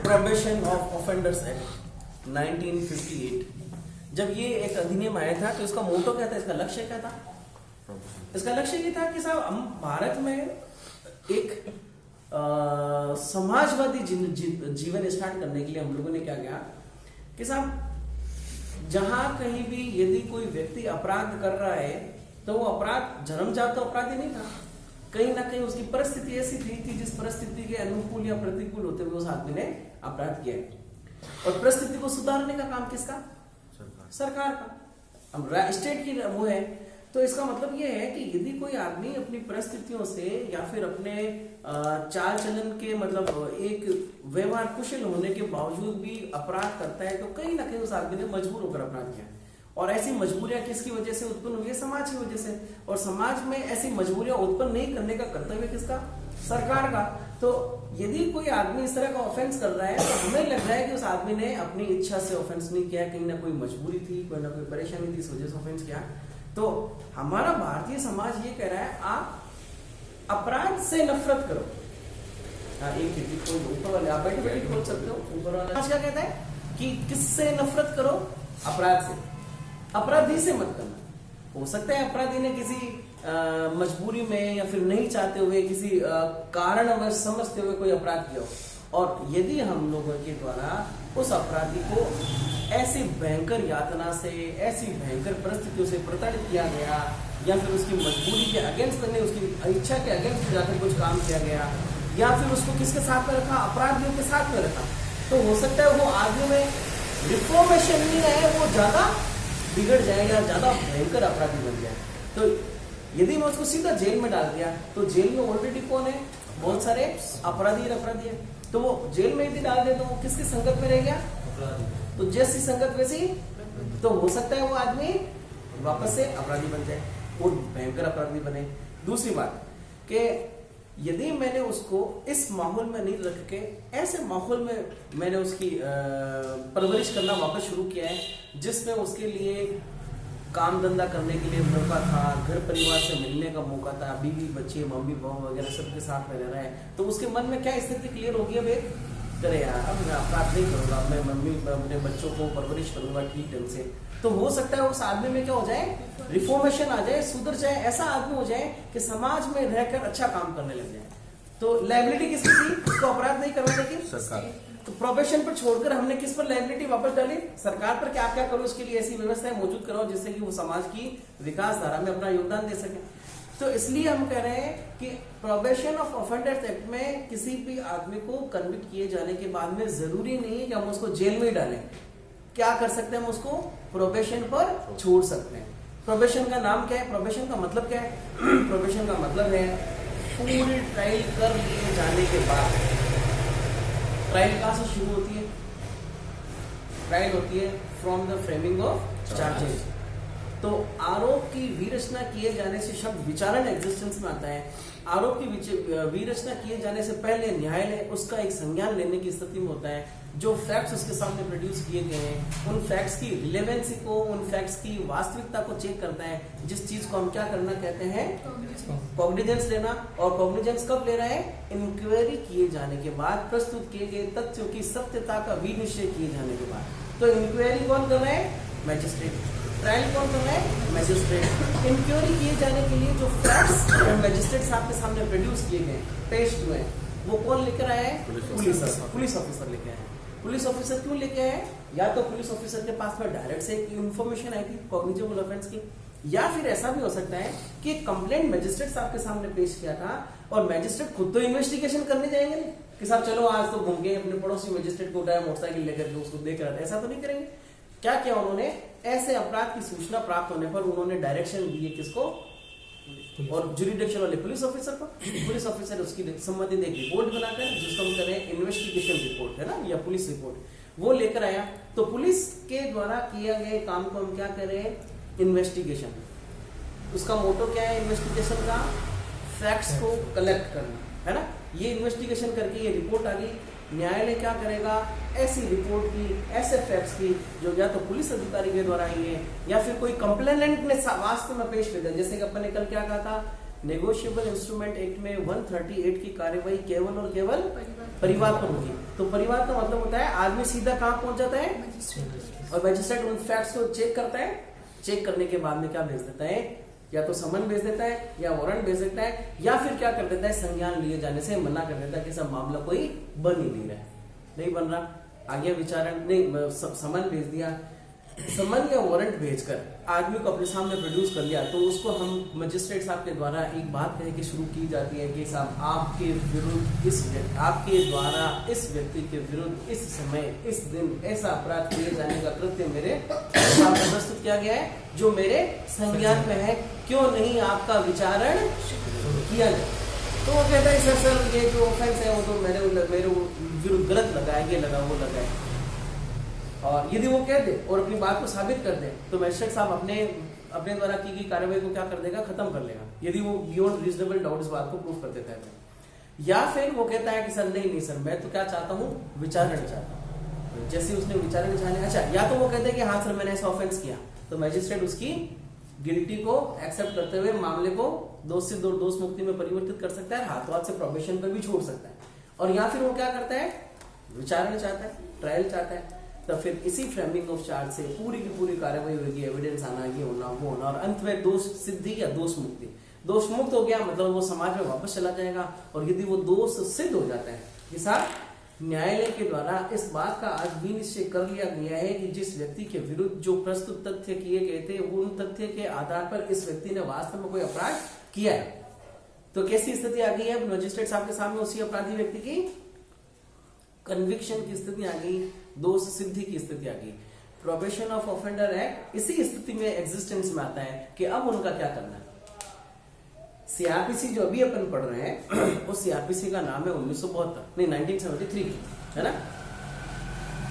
Prohibition of offenders act 1958 जब ये एक अधिनियम आया था तो इसका मोटो क्या था, इसका लक्ष्य क्या था? इसका लक्ष्य ये था कि साहब हम भारत में एक समाजवादी जीवन स्टार्ट करने के लिए हम लोगों ने क्या किया कि साहब जहां कहीं भी यदि कोई व्यक्ति अपराध कर रहा है तो वो अपराध जन्मजात तो अपराधी नहीं था, कहीं ना कहीं उसकी परिस्थिति ऐसी थी कि जिस परिस्थिति के अनुकूल या प्रतिकूल होते हुए उस आदमी ने अपराध किया। और परिस्थिति को सुधारने का काम किसका? सरकार का। अब स्टेट की वो है। तो इसका मतलब ये है कि यदि कोई आदमी अपनी परिस्थितियों से या फिर अपने चाल चलन के मतलब एक व्यवहार कुशल होने के बावजूद भी अपराध करता है तो कहीं ना कहीं उस आदमी ने मजबूर होकर अपराध किया। और ऐसी मजबूरियां किसकी वजह से उत्पन्न हुई है? समाज की वजह से। और समाज में ऐसी मजबूरियां उत्पन्न नहीं करने का कर्तव्य किसका? सरकार का। तो यदि कोई आदमी इस तरह का ऑफेंस कर रहा है तो हमें लग रहा है कि उस आदमी ने अपनी इच्छा से ऑफेंस नहीं किया, कहीं ना कोई मजबूरी थी, कोई ना कोई परेशानी थी, इस वजह से ऑफेंस किया। तो हमारा भारतीय समाज ये कह रहा है आप अपराध से नफरत करो। हाँ, एक ऊपर वाले आप बैठे बैठे बोल सकते हो। ऊपर वाला क्या कहता है कि किससे नफरत करो? अपराध से। अपराधी से मत करना। हो सकता है अपराधी ने किसी मजबूरी में या फिर नहीं चाहते हुए किसी कारण समझते हुए कोई अपराध किया हो, और यदि हम लोगों के द्वारा उस अपराधी को ऐसी भयंकर यातना से, ऐसी भयंकर परिस्थितियों से प्रताड़ित किया गया या फिर उसकी मजबूरी के अगेंस्ट करने, उसकी इच्छा के अगेंस्ट जाकर कुछ काम किया गया, या फिर उसको किसके साथ में रखा? अपराधियों के साथ में रखा, तो हो सकता है वो आदमी में रिफॉर्मेशन नहीं है, वो ज्यादा बिगड़ जाए या ज्यादा भयंकर अपराधी बन जाए। तो यदि मैं उसको सीधा जेल में डाल दिया तो जेल में ऑलरेडी कौन है? बहुत सारे अपराधी है। तो वो जेल में यदि डाल दे तो वो किसकी संगत में रह गया? तो जैसी संगत वैसी, तो हो सकता है वो आदमी वापस से अपराधी बन जाए और भयंकर अपराधी बने। दूसरी बात कि यदि मैंने उसको इस माहौल में नहीं रख के ऐसे माहौल में मैंने उसकी परवरिश करना वापस शुरू किया है जिसमें उसके लिए काम धंधा करने के लिए मौका था, घर परिवार से मिलने का मौका था, बीवी बच्चे मम्मी बहू वगैरह सबके साथ में रह रहा है, तो उसके मन में क्या स्थिति क्लियर होगी? अब एक करे यार, अब मैं अपराध नहीं करूंगा, मैं अपने बच्चों को परवरिश करूंगा ठीक ढंग से। तो हो सकता है उस आदमी में क्या हो जाए? रिफॉर्मेशन आ जाए, सुधर जाए, ऐसा आदमी हो जाए कि समाज में रहकर अच्छा काम करने लग जाए। तो लायबिलिटी किसकी थी? उसको अपराध नहीं करवाने की? सरकार। तो प्रोबेशन पर छोड़कर हमने किस पर लायबिलिटी वापस डाली? सरकार पर। क्या क्या करो इसके लिए ऐसी व्यवस्थाएं मौजूद कराओ जिससे कि वो समाज की विकास धारा में अपना योगदान दे सके। तो इसलिए हम कह रहे हैं कि प्रोबेशन ऑफ ऑफेंडर्स एक्ट में किसी भी आदमी को कन्विक्ट किए जाने के बाद में जरूरी नहीं है कि हम उसको जेल में ही डालें। क्या कर सकते हैं? हम उसको प्रोबेशन पर छोड़ सकते हैं। प्रोबेशन का नाम क्या है? प्रोबेशन का मतलब क्या है? प्रोबेशन का मतलब है पूरी ट्रायल कर लिए जाने के बाद। ट्रायल कहां से शुरू होती है? ट्रायल होती है from the framing of charges. तो आरोप की विरचना किए जाने से शब्द विचारण एग्जिस्टेंस में आता है। आरोप की विरचना किए जाने से पहले न्यायालय उसका एक संज्ञान लेने की स्थिति में होता है। जो फैक्ट्स उसके सामने प्रोड्यूस किए गए हैं उन फैक्ट्स की रिलेवेंसी को, उन फैक्ट्स की वास्तविकता को चेक करता है। जिस चीज को हम क्या करना कहते हैं? कॉग्निजेंस लेना। और कॉग्निजेंस कब ले रहा है? इंक्वायरी किए जाने के बाद, प्रस्तुत किए गए तथ्यों की सत्यता का विनिश्चय किए जाने के बाद। तो इंक्वायरी कौन कर रहा है? मैजिस्ट्रेट। ट्रायल कौन कर रहा है? मैजिस्ट्रेट। इंक्वायरी किए जाने के लिए जो फैक्ट्स मैजिस्ट्रेट साहब के सामने प्रोड्यूस किए गए, पेश हुए, वो कौन लेकर आया है? पुलिस ऑफिसर लेके आया है। पुलिस ऑफिसर क्यों लेके आए? या तो पुलिस ऑफिसर के पास में डायरेक्ट से एक इंफॉर्मेशन आई थी कॉग्निजेबल ऑफेंस की, या फिर ऐसा भी हो सकता है कि कंप्लेंट मैजिस्ट्रेट साहब के सामने पेश किया था और मैजिस्ट्रेट खुद तो इन्वेस्टिगेशन करने जाएंगे नहीं कि साहब चलो आज तो घूम गए, अपने पड़ोसी मैजिस्ट्रेट को उठाया मोटरसाइकिल लेकर के उसको देख रहा था, ऐसा तो नहीं करेंगे। क्या किया उन्होंने? ऐसे अपराध की सूचना प्राप्त होने पर उन्होंने डायरेक्शन दी किसको? और जुरिडिक्शन वाले पुलिस ऑफिसर को। पुलिस ऑफिसर उसकी संबंधित एक रिपोर्ट बनाकर, जिसको हम करें इन्वेस्टिगेशन रिपोर्ट, है ना, या पुलिस रिपोर्ट, वो लेकर आया। तो पुलिस के द्वारा किया गया काम को हम क्या करें? इन्वेस्टिगेशन। उसका मोटो क्या है इन्वेस्टिगेशन का? फैक्ट्स को कलेक्ट करना, है ना। ये इन्वेस्टिगेशन करके ये रिपोर्ट आ गई, न्यायालय क्या करेगा? ऐसी रिपोर्ट की, ऐसे फैक्ट्स की जो या तो पुलिस अधिकारी के द्वारा आई है या फिर कोई कंप्लेनेंट ने वास्तव में पेश किया। जैसे कि अपन ने कल क्या कहा था नेगोशिएबल इंस्ट्रूमेंट एक्ट में 138 की कार्यवाही केवल और केवल परिवार पर होगी। तो परिवार का मतलब होता है आदमी सीधा कहाँ पहुंच जाता है, और मैजिस्ट्रेट उन फैक्ट्स को चेक करता है। चेक करने के बाद में क्या भेज देता है, या तो समन भेज देता है, या वारंट भेज देता है, या फिर क्या कर देता है, संज्ञान लिए जाने से मना कर देता है कि सब मामला कोई बन ही नहीं रहा है, नहीं बन रहा, आगे विचारण नहीं, समन भेज दिया। समन या वारंट भेजकर आदमी को अपने सामने प्रोड्यूस कर लिया, तो उसको हम मजिस्ट्रेट साहब के द्वारा एक बात कह के शुरू की जाती है कि साहब आपके विरुद्ध आपके द्वारा इस व्यक्ति के विरुद्ध इस समय इस दिन ऐसा अपराध किए जाने का कृत्य मेरे सामने प्रस्तुत किया गया है जो मेरे संज्ञान में है, क्यों नहीं आपका विचारण किया जाए। तो वो कहता है सर ये जो ऑफेंस है वो तो मेरे विरुद्ध गलत लगा है, ये लगा वो लगा है। और यदि वो कह दे और अपनी बात को साबित कर दे तो मैजिस्ट्रेट साहब अपने द्वारा की गई कार्रवाई को क्या कर देगा, खत्म कर लेगा, यदि वो बियॉन्ड रीजनेबल डाउट इस बात को प्रूफ कर देता है तो। या फिर वो कहता है कि सर नहीं सर मैं तो क्या चाहता हूँ, विचारण चाहता हूँ। जैसे उसने विचारण चाहने, अच्छा या तो वो कहते हैं कि हाँ सर मैंने ऐसा ऑफेंस किया, तो मैजिस्ट्रेट उसकी गिल्टी को एक्सेप्ट करते हुए मामले को दोष मुक्ति में परिवर्तित कर सकता है, हाथों हाथ से प्रोबेशन पर भी छोड़ सकता है। और या फिर वो क्या करता है, विचारण चाहता है, ट्रायल चाहता है, तो फिर इसी फ्रेमिंग ऑफ चार्ज से पूरी की पूरी कार्रवाई होगी, एविडेंस आना, ये होना वो होना, और अंत में दोष सिद्धि या दोष मुक्ति। दोष मुक्त हो गया मतलब वो समाज में वापस चला जाएगा। और यदि वो दोष सिद्ध हो जाता है कि साहब न्यायालय के द्वारा इस बात का आज भी निश्चय कर लिया गया है कि जिस व्यक्ति के विरुद्ध जो प्रस्तुत तथ्य किए गए थे उन तथ्य के आधार पर इस व्यक्ति ने वास्तव में कोई अपराध किया है, तो कैसी स्थिति आ गई है मजिस्ट्रेट साहब के सामने, उसी अपराधी व्यक्ति की कन्विक्शन की स्थिति आ गई, दोष सिद्धि की स्थिति आ गई। प्रोबेशन ऑफ ऑफेंडर एक्ट इसी स्थिति में एग्जिस्टेंस में आता है कि अब उनका क्या करना है। सीआरपीसी जो अभी अपन पढ़ रहे हैं उस सीआरपीसी का नाम है 1973 की, है ना।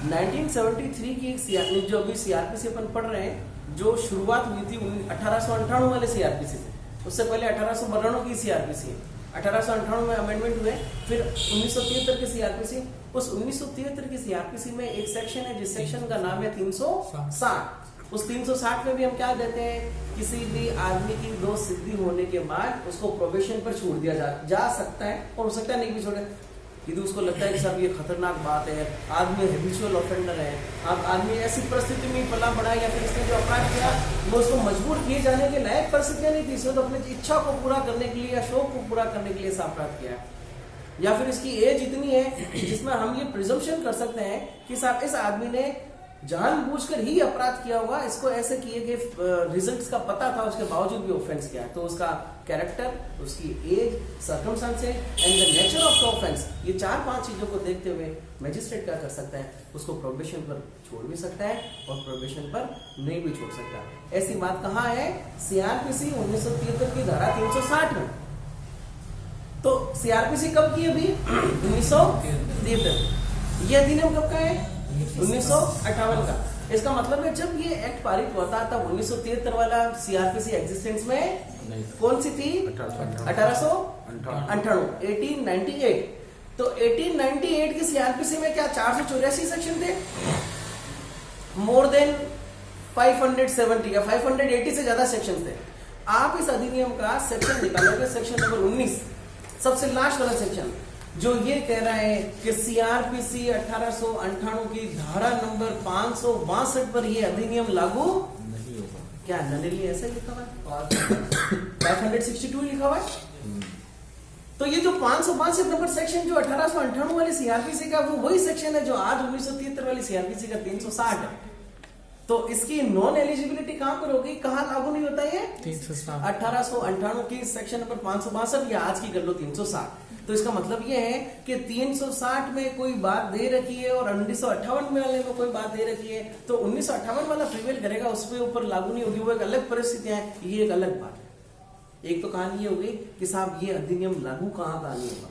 1973 की जो अभी सीआरपीसी अपन पढ़ रहे हैं, जो शुरुआत हुई थी 1898 वाले सीआरपीसी से, उससे पहले 1892 की सीआरपीसी है। 1898 में अमेंडमेंट हुए, फिर 1973 की सीआरपीसी। उस 1973 की सीआरपीसी में एक सेक्शन है जिस सेक्शन का नाम है 360। उस 360 में भी हम क्या देते हैं, किसी भी आदमी की दोष सिद्धि होने के बाद उसको प्रोबेशन पर छोड़ दिया जा सकता है, और हो सकता है नहीं भी छोड़े। यदि उसको लगता है कि साहब ये खतरनाक बात है, आदमी हैबिचुअल ऑफेंडर है, आदमी ऐसी परिस्थिति में पला बढ़ा या फिर इसने जो अपराध किया वो उसको मजबूर किए जाने के लायक परिस्थितियां नहीं थी, इसने तो अपनी इच्छा को पूरा करने के लिए या शौक को पूरा करने के लिए ऐसा अपराध किया है, या फिर इसकी एज इतनी है जिसमें हम ये प्रिजम्पशन कर सकते हैं कि साहब इस आदमी ने जानबूझकर ही अपराध किया होगा, इसको ऐसे किए गए रिजल्ट्स का पता था, उसके बावजूद भी ऑफेंस किया है। तो उसका कैरेक्टर, उसकी age, circumstances and the nature of the offence, ये 4-5 चीजों को देखते हुए मैजिस्ट्रेट क्या कर सकता है, उसको प्रोबेशन पर छोड़ भी सकता है और प्रोबेशन पर नहीं भी छोड़ सकता। ऐसी बात कहाँ है, सीआरपीसी 1973 की धारा 360 में। तो सीआरपीसी कब की अभी 1973। ये अधिनियम कब का है, 1958 का। इसका मतलब है जब ये एक्ट पारित हुआ था तब 1973 वाला सीआरपीसी एग्जिस्टेंस में कौन सी थी, 1898। तो 1898 की सीआरपीसी में क्या 484 सेक्शन थे, मोर देन 570 या 580 से ज्यादा सेक्शन थे। आप इस अधिनियम का सेक्शन निकालोगे, सेक्शन नंबर 19 सबसे लास्ट वाला सेक्शन, जो ये कह रहा है कि सीआरपीसी 1898 की धारा नंबर 562 पर ये अधिनियम लागू नहीं होगा। क्या नली ऐसा लिखा हुआ है, 562 लिखा हुआ है। तो ये जो 562 नंबर सेक्शन जो 1898 वाले सीआरपीसी का वो वही सेक्शन है जो आज 1973 वाली सीआरपीसी का 360 है। तो इसकी नॉन एलिजिबिलिटी कहां पर होगी, कहां लागू नहीं होता है, 1898 की सेक्शन नंबर 562 या आज की कर लो 360। तो इसका मतलब ये है कि 360 में कोई बात दे रखी है और 1958 में वाले में कोई बात दे रखी है, तो 1958 वाला प्रिवेल करेगा, उसके ऊपर लागू नहीं होगी, वो एक अलग परिस्थितियां है, ये एक अलग बात है। एक तो कहानी ये हो गई कि साहब ये अधिनियम लागू कहां नहीं होगा,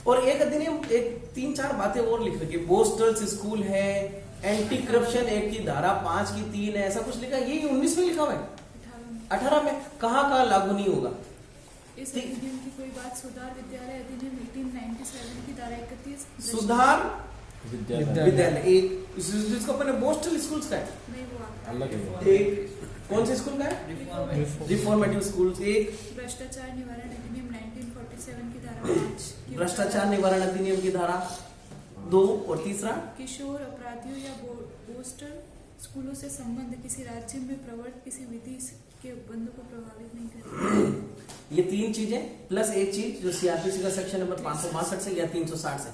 और एक अधिनियम एक 3-4 बातें और लिख रखी, पोस्टल स्कूल है, एंटी करप्शन एक्ट की धारा 5 की 3 है, ऐसा कुछ लिखा है, ये 19 में लिखा हुआ है, 18 में कहां लागू नहीं होगा। इस अधिनियम की कोई बात सुधार विद्यालय अधिनियम 1897 की धारा 31 सुधार विद्यालय एक जिसको अपने पोस्टल स्कूल्स का है, नहीं वो अलग है। एक कौन से स्कूल का है? Reformative school. एक भ्रष्टाचार निवारण अधिनियम 1947 की धारा 5 भ्रष्टाचार निवारण अधिनियम की धारा 2 और तीसरा किशोर अपराधियों या बोस्टर स्कूलों से संबंध किसी राज्य में प्रवर्तित किसी विधि के बंद को प्रभावित नहीं करेगा। ये 3 चीजें प्लस एक चीज जो सीआरपीसी का सेक्शन नंबर 562 से या 360 से।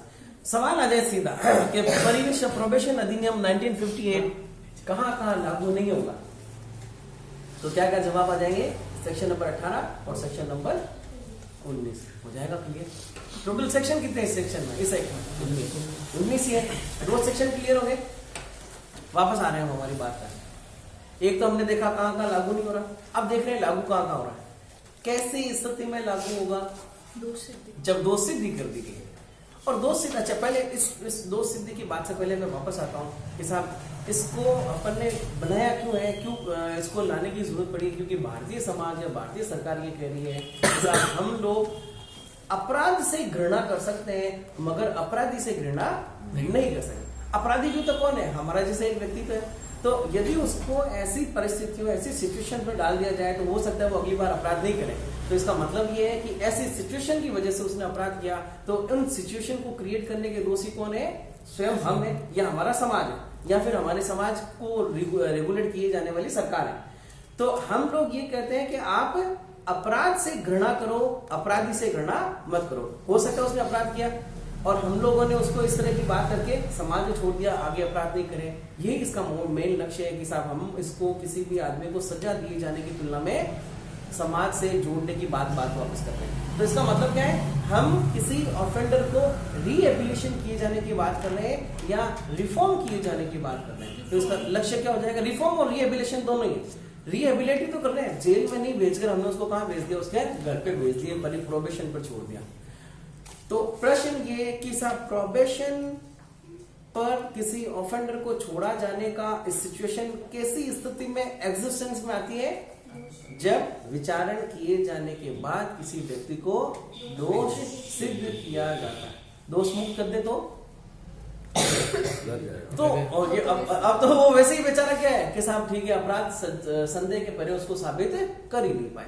सवाल आ जाए सीधा कि परिवेश प्रोबेशन अधिनियम 1958 कहाँ लागू नहीं होगा, तो क्या क्या जवाब आ जाएंगे? सेक्शन नंबर 18 और सेक्शन नंबर 19 हो जाएगा क्लियर। टोटल सेक्शन कितने इस सेक्शन में? इस सेक्शन 19 ही है। 2 सेक्शन क्लियर हो गए। वापस आ रहे हैं हम हमारी बात पर। एक तो हमने देखा कहाँ लागू नहीं हो रहा, अब देख रहे हैं लागू कहाँ हो रहा है। कैसी स्थिति में लागू होगा? जब दोष सिद्धि कर दी गई है। और दोष सिद्धि, अच्छा पहले इस दोष सिद्धि की बात से पहले मैं वापस आता हूँ कि साहब इसको अपन ने बनाया क्यों है, क्यों इसको लाने की जरूरत पड़ी? क्योंकि भारतीय समाज या भारतीय सरकार ये कह रही है कि हम लोग अपराध से घृणा कर सकते हैं मगर अपराधी से घृणा नहीं कर सकते। अपराधी भी तो कौन है? हमारा जैसे एक व्यक्ति है। तो यदि उसको ऐसी परिस्थितियों, ऐसी सिचुएशन पर डाल दिया जाए तो हो सकता है वो अगली बार अपराध नहीं करे। तो इसका मतलब ये है कि ऐसी सिचुएशन की वजह से उसने अपराध किया, तो उन सिचुएशन को क्रिएट करने के दोषी कौन है? स्वयं हम है या हमारा समाज है या फिर हमारे समाज को रेगुलेट किए जाने वाली सरकार है। तो हम लोग ये कहते हैं कि आप अपराध से घृणा करो, अपराधी से घृणा मत करो। हो सकता है उसने अपराध किया और हम लोगों ने उसको इस तरह की बात करके समाज में छोड़ दिया, आगे अपराध नहीं करें। ये इसका मेन लक्ष्य है कि साहब हम इसको किसी भी आदमी को सजा दिए जाने की तुलना में समाज से जोड़ने की बात वापस कर रहे हैं। तो इसका मतलब क्या है? हम किसी ऑफेंडर को रीएबिलिशन किए जाने की बात कर रहे हैं या रिफॉर्म किए जाने की बात कर रहे हैं। तो इसका लक्ष्य क्या हो जाएगा? रिफॉर्म और रीएबिलिशन दोनों ही। रीएबिलिटी तो कर रहे हैं, जेल में नहीं भेजकर हमने उसको कहाँ भेज दिया? उसके घर पे भेज दिया, बड़ी प्रोबेशन पर छोड़ दिया। तो प्रश्न ये कि साहब प्रोबेशन पर किसी ऑफेंडर को छोड़ा जाने का सिचुएशन कैसी स्थिति में एग्जिस्टेंस में आती है? जब विचारण किए जाने के बाद किसी व्यक्ति को दोष सिद्ध किया जाता है। दोष मुक्त कर दे तो और ये अब तो वो वैसे ही बेचारा क्या है कि साहब ठीक है अपराध संदेह के परे उसको साबित कर ही नहीं पाए।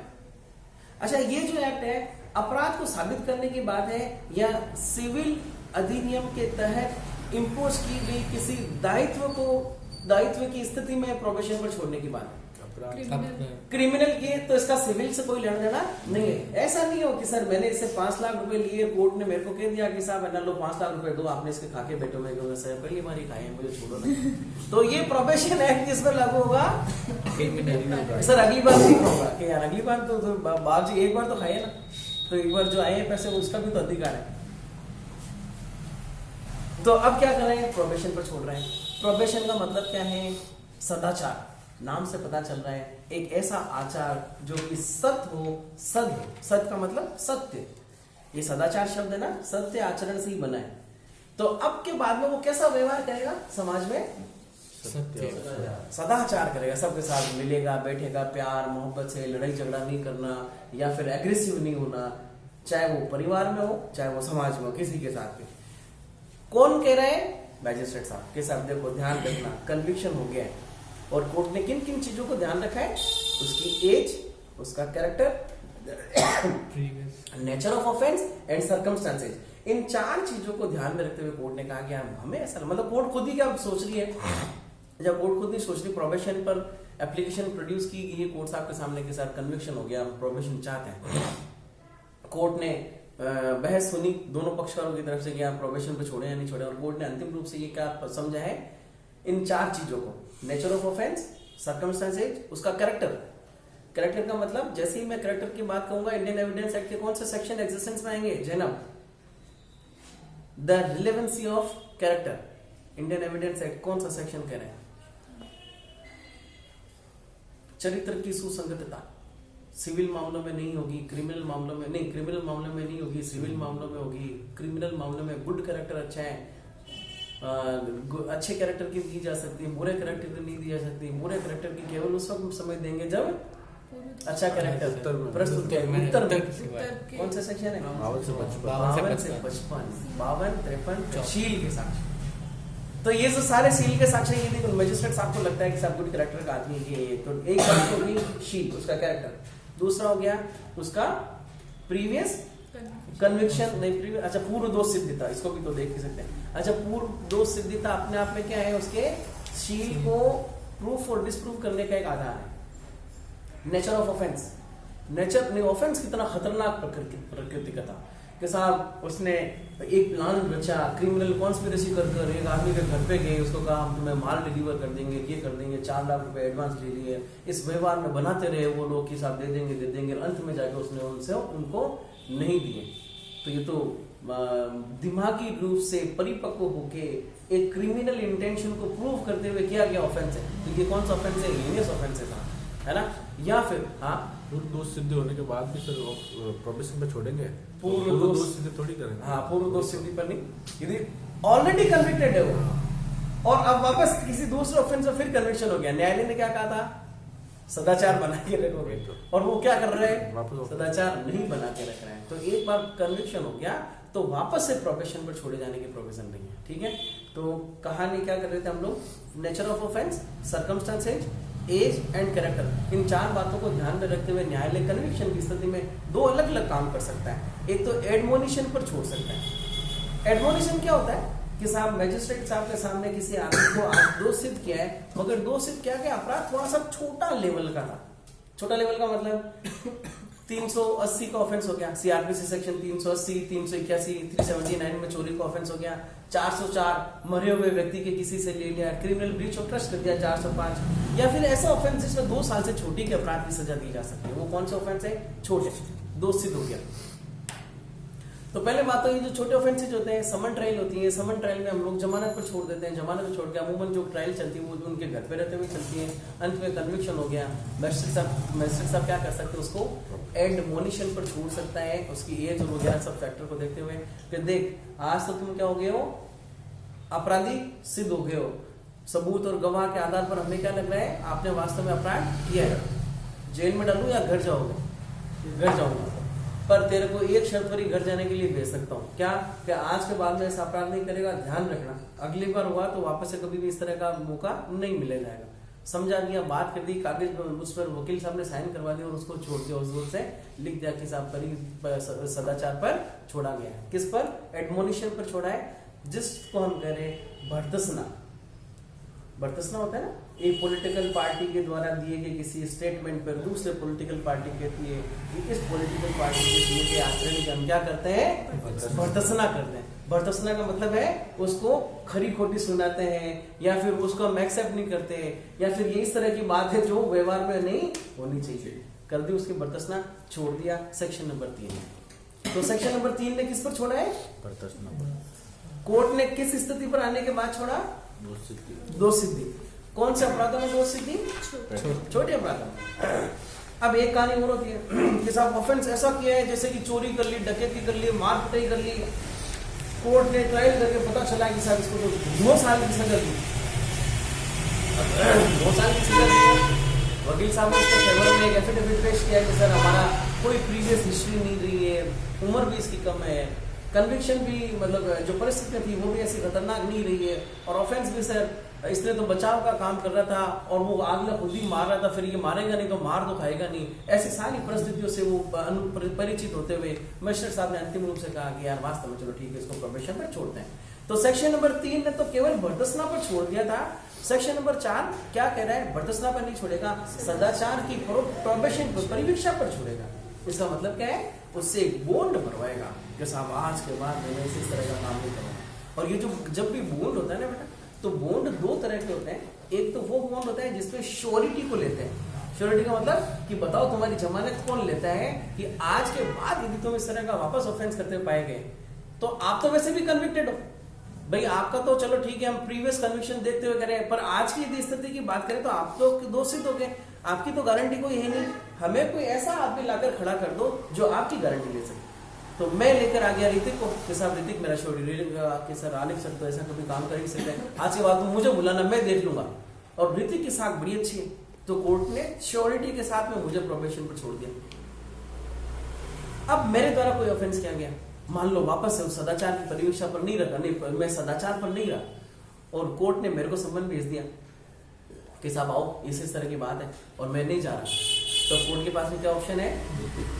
अच्छा, ये जो एक्ट है अपराध को साबित करने की बात है या सिविल अधिनियम के तहत इम्पोज की गई किसी दायित्व की स्थिति में प्रोबेशन पर छोड़ने की बात है? क्रिमिनल की तो इसका सिविल से कोई लेना देना नहीं है। ऐसा नहीं हो कि सर मैंने इससे 5 लाख रुपए लिए, कोर्ट ने मेरे को कह दिया कि साहब है ना लो 5 लाख रुपए दो, आपने इसके खाके बैठो में सर पहली बार ही खाए, मुझे छोड़ो नहीं। तो ये प्रोबेशन एक्ट किस पर लागू होगा? सर अगली बार नहीं होगा कि यार अगली बार तो बाप जी एक बार तो खाइए ना, तो एक बार जो आए पैसे उसका भी तो अधिकार है। तो अब क्या कर रहे हैं? प्रोबेशन पर छोड़ रहे हैं। प्रोबेशन का मतलब क्या है? सदाचार। नाम से पता चल रहा है एक ऐसा आचार जो कि सत हो, सद का मतलब सत्य। ये सदाचार शब्द है ना, सत्य आचरण से ही बना है। तो अब के बाद में वो कैसा व्यवहार करेगा समाज में? सदाचार करेगा, सबके साथ मिलेगा, बैठेगा, प्यार मोहब्बत से, लड़ाई झगड़ा नहीं करना या फिर एग्रेसिव नहीं होना, चाहे वो परिवार में हो चाहे वो समाज में हो, किसी के साथ भी। कौन कह रहे हैं? मैजिस्ट्रेट साहब के साथ देखो ध्यान रखना, कन्विक्शन हो गया है और कोर्ट ने किन किन चीजों को ध्यान रखा है? उसकी एज, उसका character, nature of offence and circumstances. इन 4 चीजों को ध्यान में रखते हुए कोर्ट ने कहा कि हमें ऐसा, मतलब कोर्ट खुद ही क्या सोच रही है, जब कोर्ट खुद नहीं सोच रही, प्रोबेशन पर एप्लीकेशन प्रोड्यूस की गई, कोर्ट साहब के सामने के साथ कन्विक्शन हो गया, प्रोबेशन चाहते हैं। कोर्ट ने बहस सुनी दोनों पक्षकारों की तरफ से कि आप प्रोबेशन पर छोड़े या नहीं छोड़े, और कोर्ट ने अंतिम रूप से ये क्या समझा है? इन 4 चीजों को, नेचर ऑफ ऑफेंस, सर्कमस्टेंसेज, उसका कैरेक्टर। कैरेक्टर का मतलब जैसे ही मैं कैरेक्टर की बात कहूंगा, इंडियन एविडेंस एक्ट के कौन से सेक्शन एग्जिस्टेंस में आएंगे? Zainab, the relevancy of character. Indian evidence act कौन सा सेक्शन कह रहे हैं? चरित्र की सुसंगतता। सिविल मामलों में नहीं होगी, क्रिमिनल मामलों में नहीं, क्रिमिनल मामलों में नहीं होगी, सिविल मामलों में होगी। क्रिमिनल मामलों में गुड कैरेक्टर अच्छा है, अच्छे कैरेक्टर की दी जा सकती है, बुरे कैरेक्टर की नहीं दी जा सकती। बुरे कैरेक्टर की केवल उस वक्त समय देंगे जब अच्छा कैरेक्टर प्रस्तुत किया। उत्तर में कौन सा सेक्शन है? 52 से 55, 52, 53 शील के साथ। तो ये जो सारे सील के साक्ष्य ये देखो, मैजिस्ट्रेट साहब को लगता है कि सब गुड कैरेक्टर का आदमी है ये, तो एक बात हो गई शील उसका कैरेक्टर, दूसरा हो गया उसका प्रीवियस कन्विक्शन, नहीं प्रीवियस, अच्छा पूर्व दोष सिद्धिता, इसको भी तो देख ही सकते हैं। अच्छा पूर्व दोष सिद्धिता अपने आप में क्या है, उसके शील को प्रूफ और डिसप्रूव करने का एक आधार है। नेचर ऑफ ऑफेंस, नेचर नहीं, ऑफेंस कितना खतरनाक प्रकृति का था कि साहब उसने एक प्लान रचा, क्रिमिनल कॉन्स्पिरेसी कर एक आदमी के घर पे गए, उसको कहा हम तुम्हें माल डिलीवर कर देंगे, ये कर देंगे, 4 लाख रुपए एडवांस ले लिए, इस व्यवहार में बनाते रहे वो लोग कि साहब दे देंगे, अंत में जाके उसने उनसे उनको नहीं दिए। तो ये तो दिमागी रूप से परिपक्व होके एक क्रिमिनल इंटेंशन को प्रूव करते हुए किया गया ऑफेंस है। तो ये कौन सा ऑफेंस है, हीनियस ऑफेंस है ना। या फिर हाँ पूर्व दोष सिद्ध होने के बाद भी सर प्रोबेशन पे छोड़ेंगे, पूर्व दोष सिद्ध थोड़ी करेंगे। हाँ पूर्व दोष सिद्धि पर नहीं, यदि ऑलरेडी कन्विक्टेड है वो और अब वापस किसी दूसरे ऑफेंस में फिर कन्विक्शन हो गया, न्यायालय ने क्या कहा था, सदाचार बना के रखोगे, और वो क्या कर रहे हैं, सदाचार नहीं बना के रख रहे हैं। तो एक बार कन्विक्शन हो गया तो वापस से प्रोबेशन पर छोड़े जाने की प्रोविजन नहीं है, ठीक है। तो कहानी क्या कर रहे थे हम लोग, nature of offence, circumstances, age and character, इन 4 बातों को ध्यान में रखते हुए न्यायालय कन्विक्शन की स्थिति में 2 अलग अलग काम कर सकता है। एक तो एडमोनिशन पर छोड़ सकता है। एडमोनिशन क्या होता है कि साहब मैजिस्ट्रेट साहब के सामने किसी आदमी को आज दोष सिद्ध किया है, मगर दोष सिद्ध किया गया अपराध थोड़ा सा छोटा लेवल का था। छोटा लेवल का मतलब 380 का ऑफेंस हो गया, सीआरपीसी सेक्शन 380, 381, 379 में चोरी का ऑफेंस हो गया, 404 मरे हुए व्यक्ति के किसी से ले लिया, क्रिमिनल ब्रीच ऑफ ट्रस्ट कर दिया 405, या फिर ऐसा ऑफेंस जिसमें 2 साल से छोटी के अपराध की सजा दी जा सकती है। वो कौन सा ऑफेंस है, छोटे, दोष सिद्ध हो गया। तो पहले बात तो ये जो छोटे ऑफेंसेज होते हैं, समन ट्रायल होती है, समन ट्रायल में हम लोग जमानत पर छोड़ देते हैं, जमानत पर छोड़ के अमूमन जो ट्रायल चलती है वो उनके घर पे रहते हुए चलती है, अंत में कन्विक्शन हो गया, मैजिस्ट्रेट साहब क्या कर सकते हैं, उसको एडमोनिशन पर छोड़ सकता है, उसकी एज और वगैरह सब फैक्टर को देखते हुए। फिर देख आज तो तुम क्या हो गए हो, अपराधी सिद्ध हो गए हो, सबूत और गवाह के आधार पर हमें क्या लग रहा है, आपने वास्तव में अपराध किया है, जेल में डालूं या घर जाओगे, घर जाऊंगा, पर तेरे को एक शर्त पर ही घर जाने के लिए भेज सकता हूँ, क्या कि आज के बाद में ऐसा अपराध नहीं करेगा, ध्यान रखना, अगली बार हुआ तो वापस से कभी भी इस तरह का मौका नहीं मिले जाएगा। समझा दिया, बात कर दी, कागज उस पर वकील साहब ने साइन करवा दिया और उसको छोड़ दिया, उस से लिख दिया कि साहब सदाचार पर छोड़ा गया है। किस पर, एडमोनिशन पर छोड़ा है, जिसको हम कह रहे भर्त्सना। भर्त्सना होता है ना, एक पॉलिटिकल पार्टी के द्वारा दिए गए किसी स्टेटमेंट पर दूसरे पॉलिटिकल पार्टी कहती है कि इस पॉलिटिकल पार्टी के दिए गए आचरण की हम क्या करते हैं, भर्त्सना करते हैं। भर्त्सना का मतलब है उसको खरी खोटी सुनाते हैं, या फिर उसको हम एक्सेप्ट नहीं करते, या फिर ये इस तरह की बात है जो व्यवहार में नहीं होनी चाहिए, कर दी उसकी भर्त्सना, छोड़ दिया। Section number 3। तो सेक्शन नंबर 3 ने किस पर छोड़ा है, भर्त्सना। कोर्ट ने किस स्थिति पर आने के बाद छोड़ा, दोष सिद्धि। कौन से अपराधों में दोष सिद्धि, छोटे अपराधों में। अब एक कहानी और होती है कि साहब ऑफेंस ऐसा किया है जैसे कि चोरी कर ली, डकैती कर ली, मार पिटाई कर ली, कोर्ट ने ट्रायल करके पता चला कि साहब इसको तो 2 साल की सजा दी, 2 साल की सजा दी। वकील साहब ने इसको फेवर में एक एफिडेविट पेश किया कि सर हमारा कोई प्रीवियस हिस्ट्री नहीं रही है, उम्र भी इसकी कम है, कन्विक्शन भी मतलब जो परिस्थितियां थी वो भी ऐसी खतरनाक नहीं रही है, और ऑफेंस भी सर इसने तो बचाव का काम कर रहा था और वो अगला खुद ही मार रहा था, फिर ये मारेगा नहीं तो मार तो खाएगा नहीं, ऐसी सारी परिस्थितियों से वो परिचित होते हुए मजिस्ट्रेट साहब ने अंतिम रूप से कहा कि यार वास्तव में चलो ठीक है, इसको प्रोबेशन पर छोड़ते हैं। तो सेक्शन नंबर 3 ने तो केवल भर्त्सना पर छोड़ दिया था। सेक्शन नंबर 4 क्या कह रहा है, भर्त्सना पर नहीं छोड़ेगा, सदाचार की प्रोबेशन पर, परिवीक्षा पर छोड़ेगा। इसका मतलब क्या है, उससे एक बॉन्ड भरवाएगा कि साहब आज के बाद मैं इस तरह का काम नहीं करूंगा। और ये जो जब भी बॉन्ड होता है ना बेटा, तो बॉन्ड 2 तरह के होते हैं। एक तो वो बॉन्ड होता है जिसपे श्योरिटी को लेते हैं। श्योरिटी का मतलब कि बताओ तुम्हारी जमानत कौन लेता है कि आज के बाद यदि तुम इस तरह का वापस ऑफेंस करते हुए पाए गए तो आप तो वैसे भी कन्विक्टेड हो भाई, आपका तो चलो ठीक है हम प्रीवियस कन्विक्शन देखते हुए करें, पर आज की यदि स्थिति की बात करें तो आप तो दोषित हो गए, आपकी तो गारंटी कोई है नहीं, हमें कोई ऐसा आदमी लाकर खड़ा कर दो जो आपकी गारंटी ले सके। तो मैं लेकर आ गया ऋतिक को कि साहब ऋतिक मेरा श्योरिटी सर आलिफ सर तो ऐसा कभी काम कर ही सकते हैं, आज के बाद तुम मुझे बुलाना, मैं देख लूंगा। और ऋतिक की साख बड़ी अच्छी है, तो कोर्ट ने श्योरिटी के साथ में मुझे प्रोबेशन पर छोड़ दिया। अब मेरे द्वारा कोई ऑफेंस किया गया, मान लो वापस से उस सदाचार की परिवीक्षा पर नहीं रखा, नहीं मैं सदाचार पर नहीं रहा, और कोर्ट ने मेरे को सम्मन भेज दिया कि साहब आओ, इस तरह की बात है और मैं नहीं जा रहा, तो कोर्ट के पास में क्या ऑप्शन है?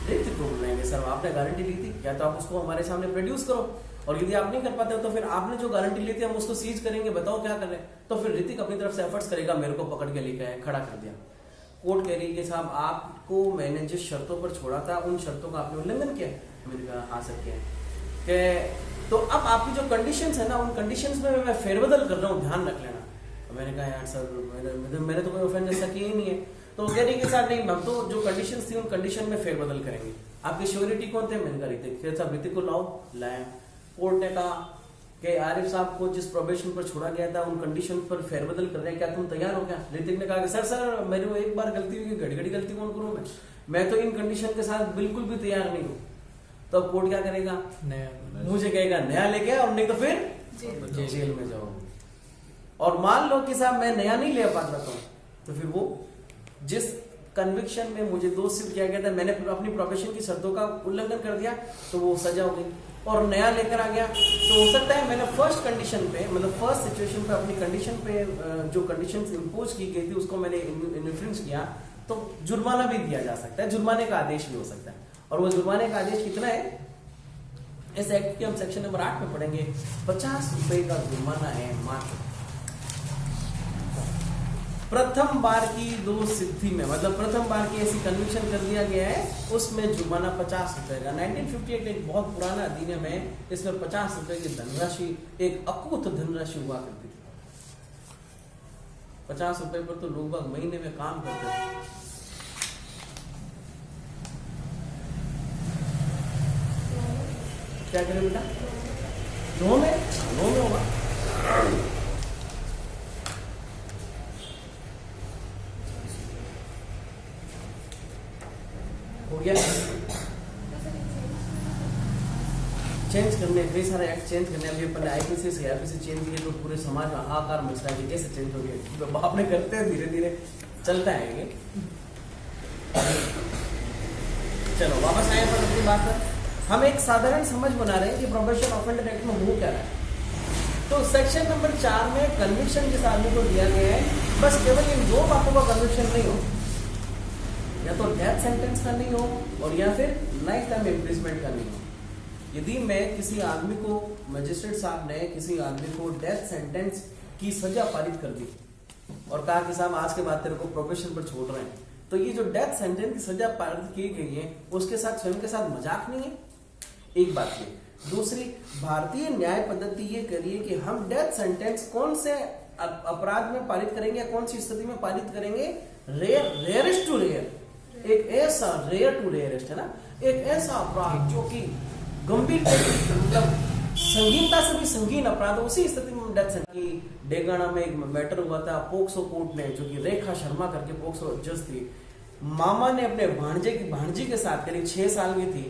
ऋतिक को बुलाएंगे, सर आपने गारंटी ली थी, या तो आप उसको हमारे सामने प्रोड्यूस करो, और यदि आप नहीं कर पाते हो तो फिर आपने जो गारंटी ली थी हम उसको सीज करेंगे, बताओ क्या कर रहे हैं। तो फिर ऋतिक अपनी तरफ से एफर्ट्स करेगा, मेरे को पकड़ के लेके आया, खड़ा कर दिया। कोर्ट कह रही है कि साहब आपको मैंने जिस शर्तों पर छोड़ा था उन शर्तों का आपने उल्लंघन किया। मैंने कहा हाँ सर किया है। तो अब आपकी जो कंडीशंस है ना, उन कंडीशंस में मैं फेरबदल कर रहा हूँ, ध्यान रख लेना। तो मैंने कहा यार सर मैंने तो कोई ऑफेंस ऐसा किया ही नहीं है। तो कह रही कि सर नहीं, हम तो जो कंडीशंस थी उन कंडीशन में फेरबदल करेंगे। आपकी श्योरिटी कौन थे? मैंने कहा ऋतिक। साहब ऋतिक को लाओ, लाया। कोर्ट ने कहा कि आरिफ साहब को जिस प्रोबेशन पर छोड़ा गया था उन कंडीशन पर फेरबदल कर रहे हैं, क्या तुम तैयार हो? क्या ऋतिक ने कहा कि सर मेरे को एक बार गलती हुई, घड़ी घड़ी गलती कौन करूं मैं तो इन कंडीशन के साथ बिल्कुल भी तैयार नहीं हूं। तो अब कोर्ट क्या करेगा? मुझे कहेगा नया लेके आओ, नहीं तो फिर जेल में जाओ। और मान लो कि साहब मैं नया नहीं ले पाता तो फिर वो जिस कन्विक्शन में मुझे दोष सिद्ध किया गया था, मैंने अपनी प्रोफेशन की शर्तों का उल्लंघन कर दिया, तो वो सजा हो गई। और नया लेकर आ गया तो हो सकता है मैंने फर्स्ट कंडीशन पे, मतलब फर्स्ट सिचुएशन पे अपनी कंडीशन पे जो कंडीशंस इंपोज की गई थी उसको मैंने इन्फ्रिंज किया, तो जुर्माना भी दिया जा सकता है, जुर्माने का आदेश भी हो सकता है। और वो जुर्माने का आदेश कितना है? इस एक्ट के हम सेक्शन नंबर 8 में पढ़ेंगे, 50 रुपए का जुर्माना है मात्र। प्रथम बार की दोष सिद्धि में, मतलब प्रथम बार की ऐसी कन्विक्शन कर दिया गया है, उसमें जुर्माना 50 रुपए का। 1958 एक बहुत पुराना अधिनियम है, इसमें 50 रुपए की धनराशि, एक अकूत धनराशि हुआ करती थी। 50 रुपए पर तो लोग बाग महीने में काम करते थे। क्या करें बेटा? नो में होगा। हो गया चेंज करने, कई सारे एक्ट चेंज करने। अभी अपन आईपीसी से आईपीसी चेंज किए तो पूरे समाज में हाहाकार मच रहा है कि कैसे चेंज हो गया। तो बाप ने करते हैं, धीरे धीरे चलता है ये। चलो वापस आए पर अपनी बात पर। हम एक साधारण समझ बना रहे हैं कि प्रोबेशन ऑफेंडर एक्ट में हो क्या रहा है। तो सेक्शन नंबर 4 में कन्विक्शन जिस आदमी को दिया गया है, बस केवल इन दो बातों का कन्विक्शन नहीं हो, या तो डेथ सेंटेंस का नहीं हो और या फिर लाइफ टाइम इम्प्रिजमेंट का नहीं हो। यदि मैं किसी आदमी को, मजिस्ट्रेट साहब ने किसी आदमी को डेथ सेंटेंस की सजा पारित कर दी और कहा कि साहब आज के बाद तेरे को प्रोबेशन पर छोड़ रहे हैं, तो ये जो डेथ सेंटेंस की सजा पारित की गई है उसके साथ स्वयं के साथ मजाक नहीं है। एक बात ये। दूसरी, भारतीय न्याय पद्धति ये करिए कि हम डेथ सेंटेंस कौन से अपराध में पारित करेंगे या कौन सी स्थिति में पारित करेंगे? रेयरेस्ट टू रेयर, एक ऐसा रेयर टू रेयरेस्ट है ना, एक ऐसा अपराध जो कि गंभीर मतलब संगीनता से भी संगीन अपराध, उसी स्थिति में डेथ सेंटेंस। डेगाना में एक मैटर हुआ था, पोक्सो कोर्ट ने, जो कि रेखा शर्मा करके पोक्सो जज थी, मामा ने अपने भांजी के साथ, करीब 6 साल की थी,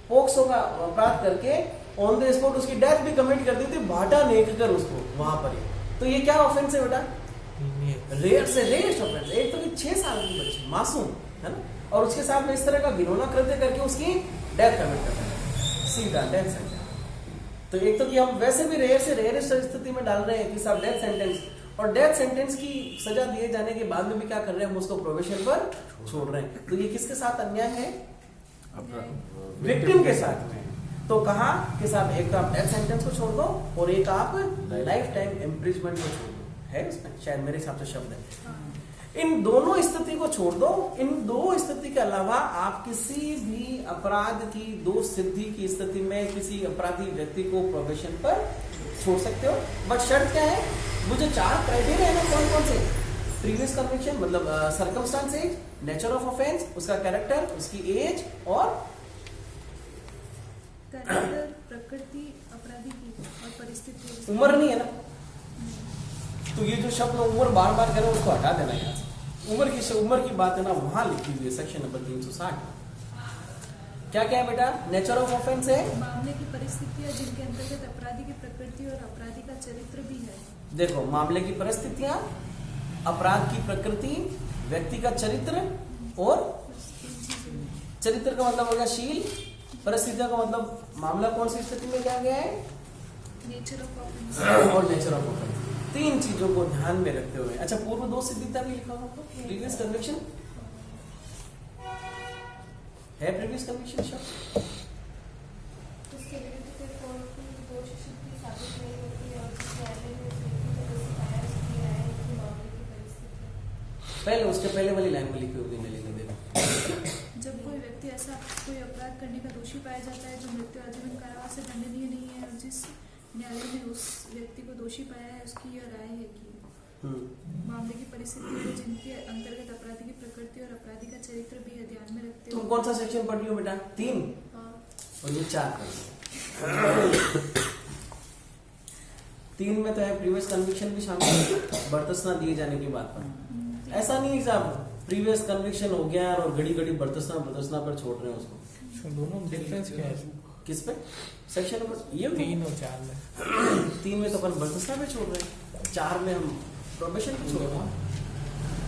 पोक्सो का अपराध करके ऑन द स्पॉट उसकी डेथ भी कमिट कर दी थी, भाटा नेक कर उसको वहां पर ही। तो ये क्या ऑफेंस है बेटा? रेयर से रेयरेस्ट ऑफेंस। एक तो 6 साल की बच्ची मासूम है ना, और उसके साथ में इस तरह का घिनौना कृत्य करके उसकी डेथ कमिट करता है, सीधा डेथ सेंटेंस। तो एक तो कि हम वैसे भी रेयर से रेयरेस्ट स्थिति में डाल रहे हैं कि साहब डेथ सेंटेंस, और डेथ सेंटेंस की सजा दिए जाने के बाद में भी क्या कर रहे हैं, हम उसको प्रोबेशन पर छोड़ रहे हैं। तो ये किसके साथ अन्याय है? विक्टिम के साथ में। तो कहा कि साहब एक तो आप डेथ सेंटेंस को छोड़ दो और एक आप लाइफ टाइम इम्प्रिजमेंट को छोड़ दो, है उसमें शायद मेरे हिसाब से शब्द है। इन दोनों स्थिति को छोड़ दो। इन दो स्थिति के अलावा आप किसी भी अपराध की दोष सिद्धि की स्थिति में किसी अपराधी व्यक्ति को प्रोबेशन पर छोड़ सकते हो, बट शर्त क्या है? वो जो 4 क्राइटेरिया है ना, कौन कौन से? प्रीवियस कन्विक्शन, मतलब सर्कमस्टांसेस, नेचर ऑफ ऑफेंस, उसका कैरेक्टर, उसकी एज और कैरेक्टर, प्रकृति अपराधी की और परिस्थिति। उम्र नहीं है ना, तो ये जो शब्द उम्र बार बार करें उसको हटा देना यहाँ से। उम्र की बात है ना, वहां लिखी हुई है सेक्शन नंबर 360। क्या क्या है बेटा? नेचर ऑफ ऑफेंस है मामले की परिस्थितियां जिनके अंतर्गत अपराधी की प्रकृति और अपराधी का चरित्र भी है। देखो, मामले की परिस्थितियां, अपराध की प्रकृति, व्यक्ति का चरित्र, और चरित्र का मतलब हो गया शील, परिस्थितियों का मतलब मामला कौन सी स्थिति में क्या गया है, नेचर ऑफ ऑफेंस और नेचर ऑफ ऑफेंस। 3 चीजों को ध्यान में रखते हुए, अच्छा पूर्व दोष सिद्धिता भी लिखा होगा, प्रीवियस कन्विक्शन है, प्रीवियस कन्विक्शन शब्द उसके विरुद्ध कोई दोष सिद्धि साबित नहीं होती है और जिस न्यायालय ने उस व्यक्ति को दोषी पाया उसकी राय है कि मामले की परिस्थिति पहले उसके पहले वाली लाइन में लिखी होगी, मैं लिखने दे रहा हूं। जब कोई व्यक्ति ऐसा कोई अपराध करने का दोषी पाया जाता है जो मृत्यु आजीवन कारावास से दंडनीय नहीं है और जिस न्यायालय ने उस व्यक्ति को दोषी पाया है उसकी यह राय है कि मामले की परिस्थिति को जिनके अंतर्गत अपराधी की प्रकृति और अपराधी का चरित्र भी ध्यान में रखते तुम कौन सा सेक्शन पढ़ रही हो बेटा? 3 हाँ और ये 4 कर 3 में तो है प्रीवियस कन्विक्शन भी शामिल है, बर्तस्ना दिए जाने की बात पर। ऐसा नहीं है साहब प्रीवियस कन्विक्शन हो गया और घड़ी घड़ी बर्तस्ना पर छोड़ रहे हैं उसको। दोनों डिफरेंस क्या है? किस पे? सेक्शन नंबर ये 3 और 4 में। 3 में तो अपन बर्तस्ना पे छोड़ रहे हैं, 4 में हम प्रोबेशन पे छोड़ रहे हैं।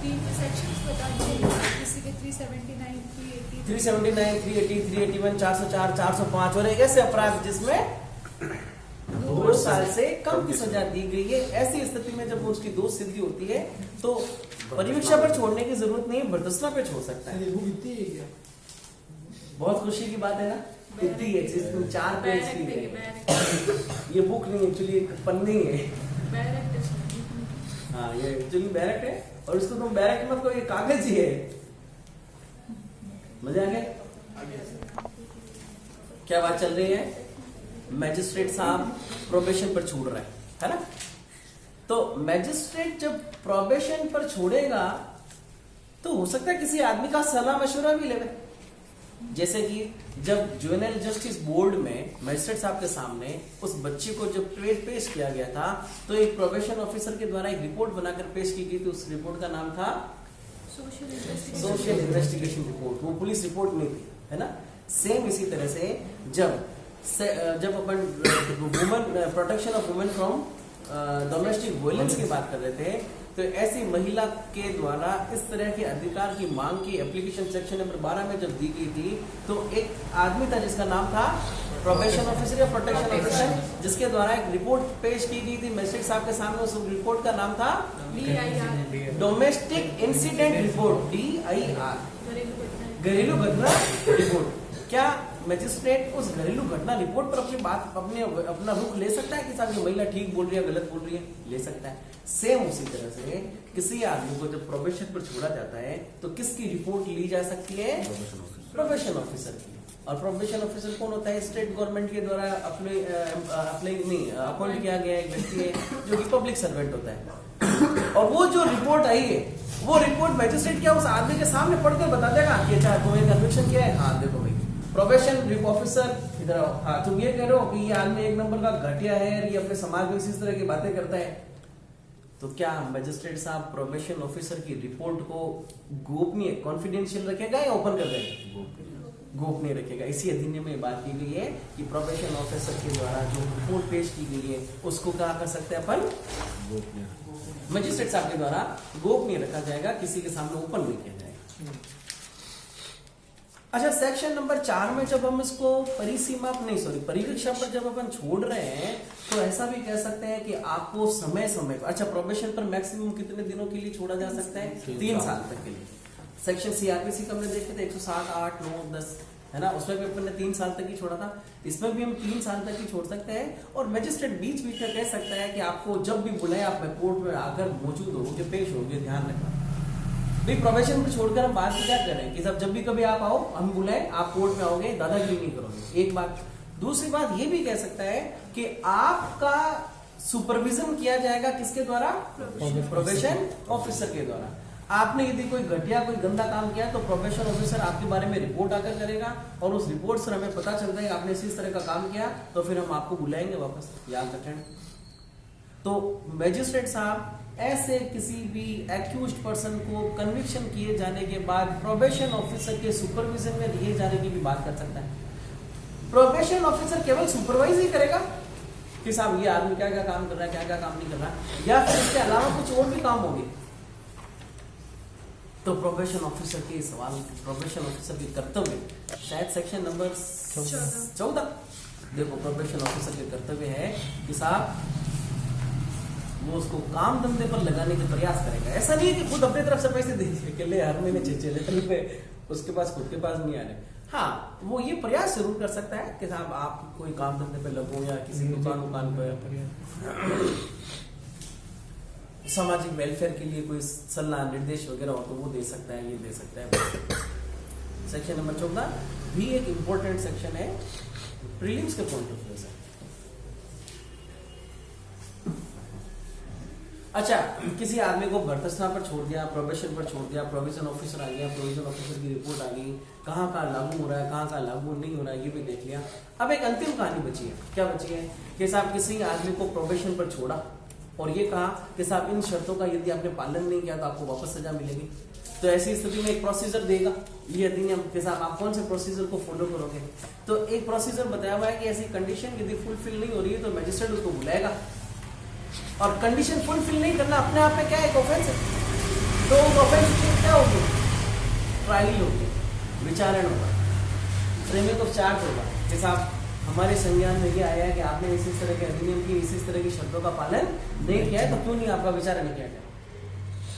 3 के सेक्शंस बता दीजिए, किसी के 379, 380, 379, 380, 381, 404, 405 और एक ऐसे अपराध जिसमें 2 साल से कम की सजा दी गई है, ऐसी स्थिति में जब उसकी दोष सिद्धि होती है तो परिवीक्षा पर छोड़ने की जरूरत नहीं, बर्तस्ना पे छोड़ सकता है। बहुत खुशी की बात है ना, इतनी है जिसमें 4 पेज की है। ये बुक नहीं एक्चुअली एक पन्नी है। हाँ ये एक्चुअली बैरक है और इसको तुम बैरक मत कहो, ये कागज ही है। मजा आ गया? क्या बात चल रही है? मैजिस्ट्रेट साहब प्रोबेशन पर छोड़ रहे है ना? तो मैजिस्ट्रेट जब प्रोबेशन पर छोड़ेगा तो हो सकता है किसी आदमी का सलाह मशवरा भी ले। जैसे कि जब जुवेनाइल जस्टिस बोर्ड में मैजिस्ट्रेट साहब के सामने उस बच्चे को जब पेश किया गया था तो एक प्रोबेशन ऑफिसर के द्वारा एक रिपोर्ट बनाकर पेश की गई थी। उस रिपोर्ट का नाम था सोशल इन्वेस्टिगेशन रिपोर्ट। वो पुलिस रिपोर्ट नहीं थी, है ना? सेम इसी तरह से जब अपन women protection of women from domestic violence की बात कर रहे थे तो ऐसी महिला के द्वारा इस तरह के अधिकार की मांग की एप्लीकेशन सेक्शन नंबर 12 में जब दी गई थी तो एक आदमी था जिसका नाम था प्रोबेशन ऑफिसर या प्रोटेक्शन ऑफिसर, जिसके द्वारा एक रिपोर्ट पेश की गई थी मैजिस्ट्रेट साहब के सामने। उस रिपोर्ट का नाम था डोमेस्टिक इंसिडेंट रिपोर्ट, DIR, घरेलू घटना रिपोर्ट। क्या मैजिस्ट्रेट उस घरेलू घटना रिपोर्ट पर अपना रुख ले सकता है कि साहब ये महिला ठीक बोल रही है गलत बोल रही है? ले सकता है। सेम उसी तरह से किसी आदमी को जब प्रोबेशन पर छोड़ा जाता है तो किसकी रिपोर्ट ली जा सकती है? प्रोबेशन ऑफिसर की। और प्रोबेशन ऑफिसर कौन होता है? स्टेट गवर्नमेंट के द्वारा अपॉइंट किया गया एक व्यक्ति है जो कि पब्लिक सर्वेंट होता है। और वो जो रिपोर्ट आई है वो रिपोर्ट मैजिस्ट्रेट क्या उस आदमी के सामने पढ़कर बता देगा कि अच्छा तुम्हें कन्विक्शन किया है? हाँ देखो भाई प्रोबेशन ऑफिसर इधर आओ, हाँ तुम ये कह रहे हो कि ये आदमी एक नंबर का घटिया है, ये अपने समाज में इस तरह की बातें करता है। तो क्या मैजिस्ट्रेट साहब प्रोबेशन ऑफिसर की रिपोर्ट को गोपनीय कॉन्फिडेंशियल रखेगा या ओपन कर देगा? गोपनीय रखेगा। इसी अधिनियम में बात की गई है कि प्रोबेशन ऑफिसर के द्वारा जो रिपोर्ट पेश की गई है उसको क्या कर सकते हैं अपन? मैजिस्ट्रेट साहब के द्वारा गोपनीय रखा जाएगा, किसी के सामने ओपन नहीं किया जाएगा। अच्छा, सेक्शन नंबर 4 में जब हम इसको परिवीक्षा पर जब अपन छोड़ रहे हैं तो ऐसा भी कह सकते हैं कि आपको समय समय पर, अच्छा प्रोबेशन पर मैक्सिमम कितने दिनों के लिए छोड़ा जा सकता है? 3 साल तक के लिए। सेक्शन CRPC का हमने देखे थे 107, 8, 9, 10 है ना, उसमें भी अपन ने 3 साल तक ही छोड़ा था। इसमें भी हम 3 साल तक ही छोड़ सकते हैं। और मैजिस्ट्रेट बीच बीच में कह सकता है कि आपको जब भी बुलाए आप कोर्ट में आकर मौजूद होगे, पेश होगे, ध्यान रखना। भाई प्रोबेशन पर छोड़कर हम बात क्या करें कि सब जब भी कभी आप आओ, हम बुलाए, आप कोर्ट में आओगे, दादागिरी नहीं करोगे। एक बात। दूसरी बात ये भी कह सकता है कि आपका सुपरविजन किया जाएगा किसके द्वारा? प्रोबेशन ऑफिसर के द्वारा। आपने यदि कोई घटिया कोई गंदा काम किया तो प्रोबेशन ऑफिसर आपके बारे में रिपोर्ट आकर करेगा और उस रिपोर्ट से हमें पता चलता है आपने इस तरह का काम किया तो फिर हम आपको बुलाएंगे वापस, याद रखें। तो मैजिस्ट्रेट साहब ऐसे किसी भी एक्यूज्ड पर्सन को कन्विक्शन किए जाने के बाद प्रोबेशन ऑफिसर के सुपरविजन में लिए जाने की भी बात कर सकता है। प्रोबेशन ऑफिसर केवल सुपरवाइज ही करेगा कि साहब ये आदमी क्या क्या काम कर रहा है, क्या क्या काम नहीं कर रहा है, या फिर इसके अलावा कुछ और भी काम होंगे। तो प्रोबेशन ऑफिसर के सवाल, प्रोबेशन ऑफिसर के कर्तव्य शायद सेक्शन नंबर 14 देखो, प्रोबेशन ऑफिसर के कर्तव्य है कि साहब वो उसको काम धंधे पर लगाने का प्रयास करेगा। ऐसा नहीं है कि खुद अपनी तरफ से पैसे दे दिए कि ले हर महीने 6 रुपए उसके पास खुद के पास नहीं आ रहे। हाँ, वो ये प्रयास जरूर कर सकता है कि साहब आप कोई काम धंधे पे लगो या किसी दुकान पर सामाजिक वेलफेयर के लिए कोई सलाह निर्देश वगैरह हो तो वो दे सकता है, ये दे सकता है। सेक्शन नंबर 14 भी एक इंपॉर्टेंट सेक्शन है प्रीलिम्स के पॉइंट ऑफ व्यू से। अच्छा, किसी आदमी को बर्खास्त पर छोड़ दिया, प्रोबेशन पर छोड़ दिया, प्रोविजन ऑफिसर आ गया, प्रोविजन ऑफिसर की रिपोर्ट आ गई, कहाँ लागू हो रहा है, कहाँ लागू नहीं हो रहा है, ये भी देख लिया। अब एक अंतिम कहानी बची है। क्या बची है कि साहब किसी आदमी को प्रोबेशन पर छोड़ा और ये कहा कि साहब इन शर्तों का यदि आपने पालन नहीं किया तो आपको वापस सजा मिलेगी। तो ऐसी स्थिति में एक प्रोसीजर देगा ये अधिनियम के साहब, आप कौन से प्रोसीजर को फॉलो करोगे। तो एक प्रोसीजर बताया हुआ है कि ऐसी कंडीशन यदि फुलफिल नहीं हो रही है तो मैजिस्ट्रेट उसको बुलाएगा, और कंडीशन फुलफिल नहीं करना अपने आप में क्या है, एक ऑफेंस है। तो उस ऑफेंस की क्या होगी, ट्रायल होगी, विचारण होगा, फ्रेमिंग ऑफ चार्ज होगा कि साहब हमारे संज्ञान में ये आया है कि आपने इस तरह के अधिनियम की इस तरह की शर्तों का पालन नहीं किया है, तो क्यों नहीं आपका विचारण किया गया।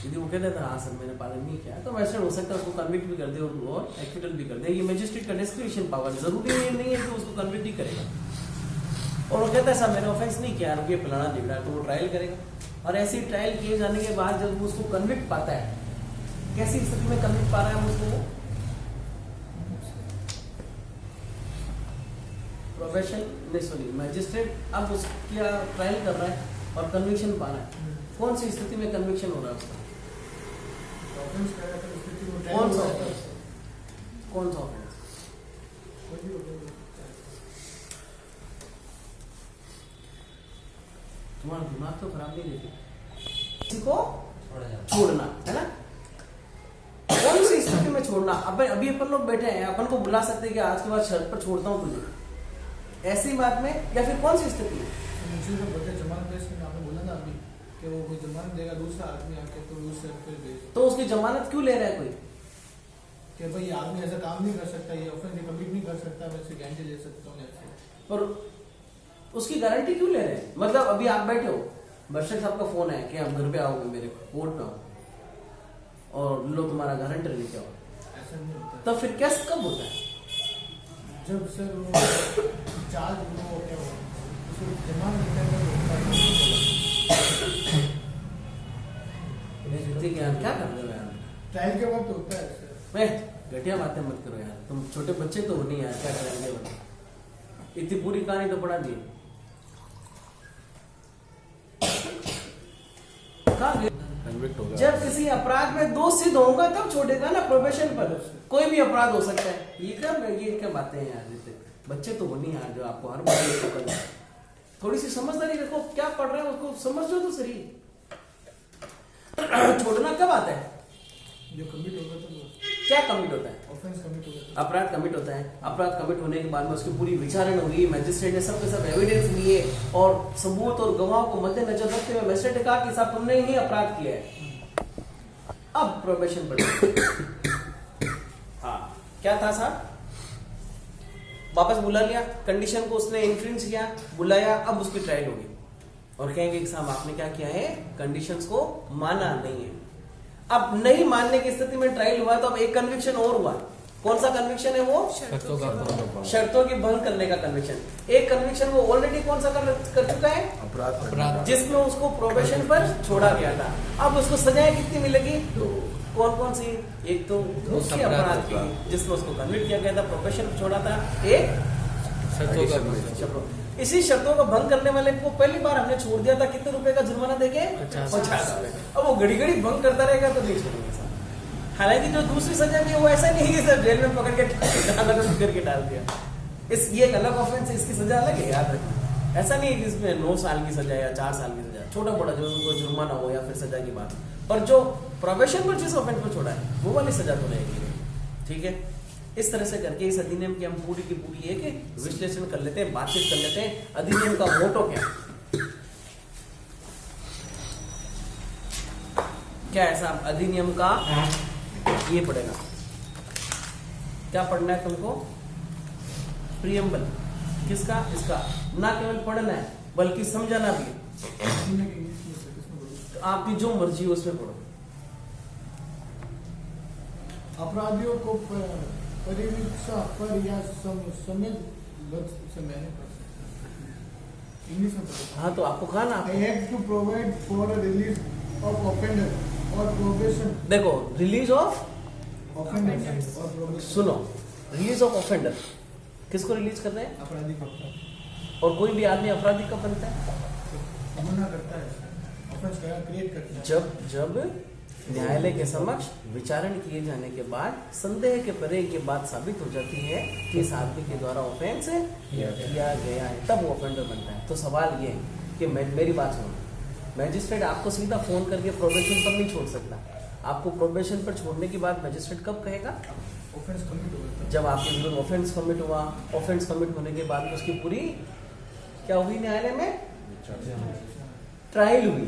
यदि वो कहते हाँ सर मैंने पालन नहीं किया तो मैजिस्ट्रेट हो सकता है उसको कन्विक्ट भी कर दे और एक्विटल भी कर दे। ये मैजिस्ट्रेट का डिस्क्रिप्शन पावर, जरूरी नहीं है कि उसको कन्विक्ट ही करेगा। और वो कहता है साहब मैंने ऑफेंस नहीं किया, रुकिए फलाना दिख रहा है, तो वो ट्रायल करेगा। और ऐसी ट्रायल किए जाने के बाद जब वो उसको कन्विक्ट पाता है, कैसी स्थिति में कन्विक्ट पा रहा है उसको, प्रोफेशन नहीं सॉरी मैजिस्ट्रेट अब उसका ट्रायल कर रहा है और कन्विक्शन पा रहा है। कौन सी स्थिति में कन्विक्शन हो रहा है उसका, कौन सा ऑफेंस, कौन सा ऑफेंस, तुम्हारा दिमाग तो खराब नहीं देती, किसी को छोड़ना है ना। कौन सी स्थिति में छोड़ना, अब अभी अपन लोग बैठे हैं, अपन को बुला सकते हैं कि आज के बाद शर्त पर छोड़ता हूँ तुझे, ऐसी बात में, या फिर कौन सी स्थिति है। कि वो कोई जमानत देगा दूसरा आदमी आके तो उससे फिर दे, तो उसकी जमानत क्यों ले रहा है कोई, कि भाई आदमी ऐसा काम नहीं कर सकता, ये ऑफेंस कमिट नहीं कर सकता, मैं इससे गारंटी ले सकता हूँ ऐसे। पर उसकी गारंटी क्यों ले रहे हैं। मतलब अभी आप बैठे हो, बर्षक साहब का फोन है कि आप घर पे आओगे, मेरे कोर्ट में आओ और लो तुम्हारा गारंटर लेके आओ, ऐसा नहीं होता। तो फिर केस कब होता है, जब सर वो चार्ज वो क्या हो जमानत क्या कर रहे हो यार, ट्रायल के वक्त होता है सर। घटिया बातें मत करो यार, तुम छोटे बच्चे तो नहीं यार, क्या करेंगे बताओ। इतनी पूरी कहानी तो पढ़ा दी, कन्विक्ट होगा। जब किसी अपराध में दोष सिद्ध होगा तब छोड़ेगा ना, प्रोबेशन पर कोई भी अपराध हो सकता है। ये क्या बातें हैं यार, बच्चे तो वो नहीं यार जो आपको हर बात थोड़ी सी समझदारी रखो, क्या पढ़ रहे हो उसको समझो तो सही। छोड़ना कब आता है, जो कमिट होगा तो क्या कमिट होता है, ऑफेंस कमिट होगा, अपराध कमिट होता है। अपराध कमिट होने के बाद में उसकी पूरी विचारण हुई, मैजिस्ट्रेट ने सब के सब एविडेंस लिए और सबूत और गवाहों को मद्देनजर रखते हुए मैजिस्ट्रेट ने कहा कि साहब तुमने ही अपराध किया है, अब प्रोबेशन पर। हाँ क्या था साहब, वापस बुला लिया, कंडीशन को उसने इन्फ्रिंज किया, बुलाया, अब उसकी ट्रायल होगी और कहेंगे कि साहब आपने क्या किया है, कंडीशंस को माना नहीं है। अब नहीं मानने की स्थिति में ट्रायल हुआ तो अब एक कन्विक्शन और हुआ। कौन सा कन्विक्शन है वो, शर्तों की भंग करने का कन्विक्शन। एक कन्विक्शन वो ऑलरेडी कौन सा कर चुका है, अपराध, जिसमें उसको प्रोबेशन पर छोड़ा गया था। अब उसको सजाएं कितनी मिलेगी, कौन कौन सी, एक तो मुख्य अपराध की जिसमें उसको कन्विक्ट किया गया था, प्रोबेशन पर छोड़ा था, एक इसी शर्तों का भंग करने वाले को पहली बार हमने छोड़ दिया था, कितने रुपए का जुर्माना देके, 50 रुपए। अब वो घड़ी घड़ी भंग करता रहेगा तो नहीं छोड़ेंगे साहब। हालांकि जो दूसरी सजा भी है वो ऐसा नहीं है कि सर जेल में पकड़ के डाल दिया, इस ये एक अलग ऑफेंस है, इसकी सजा अलग है, याद रखना। ऐसा नहीं है कि इसमें 9 साल की सजा या 4 साल की सजा, छोटा बड़ा जो उनको जुर्माना हो या फिर सजा की बात, पर जो प्रोबेशन पर जिस ऑफेंस को छोड़ा है वो वाली सजा तो रहेगी। ठीक है, इस तरह से करके इस अधिनियम की हम पूरी की पूरी एक विश्लेषण कर लेते हैं, बातचीत कर लेते हैं। अधिनियम का मोटो क्या है साहब, अधिनियम का ये पढ़ेगा, क्या पढ़ना है तुमको, प्रियम्बल किसका, इसका, ना केवल पढ़ना है बल्कि समझाना भी है। आपकी जो मर्जी हो उसमें पढ़ो। अपराधियों को परिवीक्षा पर या समेत से मैंने पढ़ सकता इंग्लिश में पढ़ा। हाँ तो आपको कहा ना, I have to provide for a release of offender or probation. देखो release of, Offenders or probation. सुनो, रिलीज ऑफ ऑफेंडर किसको रिलीज कर रहे हैं? अपराधी को और कोई भी आदमी अपराधी कब बनता है? गुनाह करता है, ऑफेंस क्रिएट करता है। जब न्यायालय के समक्ष विचारण किए जाने के बाद संदेह के परे ये बात साबित हो जाती है कि इस आदमी के द्वारा ऑफेंस किया गया है, तब वो ऑफेंडर बनता है। तो सवाल ये है कि मेरी बात सुनो, मैजिस्ट्रेट आपको सीधा फोन करके प्रोबेशन पर नहीं छोड़ सकता। आपको प्रोबेशन पर छोड़ने के बाद मैजिस्ट्रेट कब कहेगा? ऑफेंस कमिट होता है। जब आपके विरुद्ध ऑफेंस कमिट हुआ। ऑफेंस कमिट होने के बाद उसकी पूरी क्या हुई? न्यायालय में ट्रायल हुई,